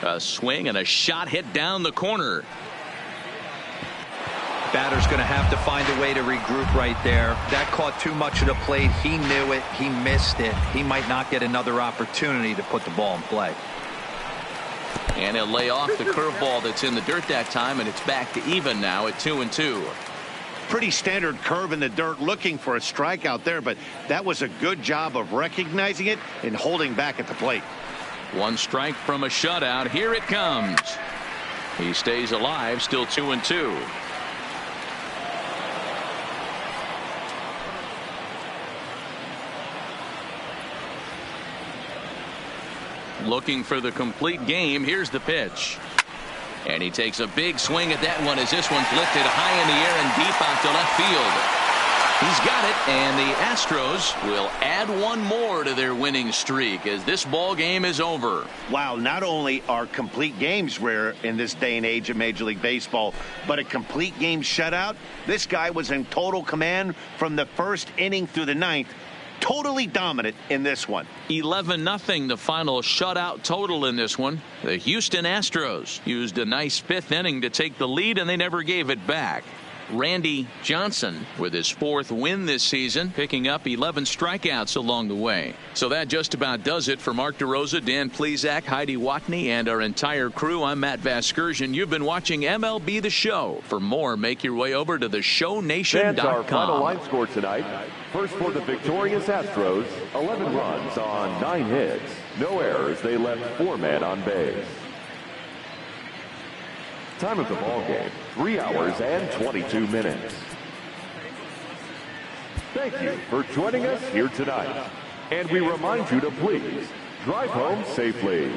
A swing and a shot hit down the corner. Batter's going to have to find a way to regroup right there. That caught too much of the plate. He knew it. He missed it. He might not get another opportunity to put the ball in play. And he'll lay off the curveball that's in the dirt that time, and it's back to even now at 2-2. Pretty standard curve in the dirt, looking for a strikeout there, but that was a good job of recognizing it and holding back at the plate. 1 strike from a shutout. Here it comes. He stays alive, still 2-2. Looking for the complete game. Here's the pitch. And he takes a big swing at that one as this one's lifted high in the air and deep out to left field. He's got it, and the Astros will add 1 more to their winning streak as this ball game is over. Wow, not only are complete games rare in this day and age of Major League Baseball, but a complete game shutout. This guy was in total command from the first inning through the ninth. totally dominant in this one. 11-0 the final shutout total in this one. The Houston Astros used a nice 5th inning to take the lead, and they never gave it back. Randy Johnson with his 4th win this season, picking up 11 strikeouts along the way. So that just about does it for Mark DeRosa, Dan Plesac, Heidi Watney, and our entire crew. I'm Matt Vasgersian. You've been watching MLB The Show. For more, make your way over to theshownation.com. Fans, our final line score tonight. First for the victorious Astros, 11 runs on 9 hits. No errors. They left 4 men on base. Time of the ball game, 3 hours and 22 minutes. Thank you for joining us here tonight. And we remind you to please drive home safely.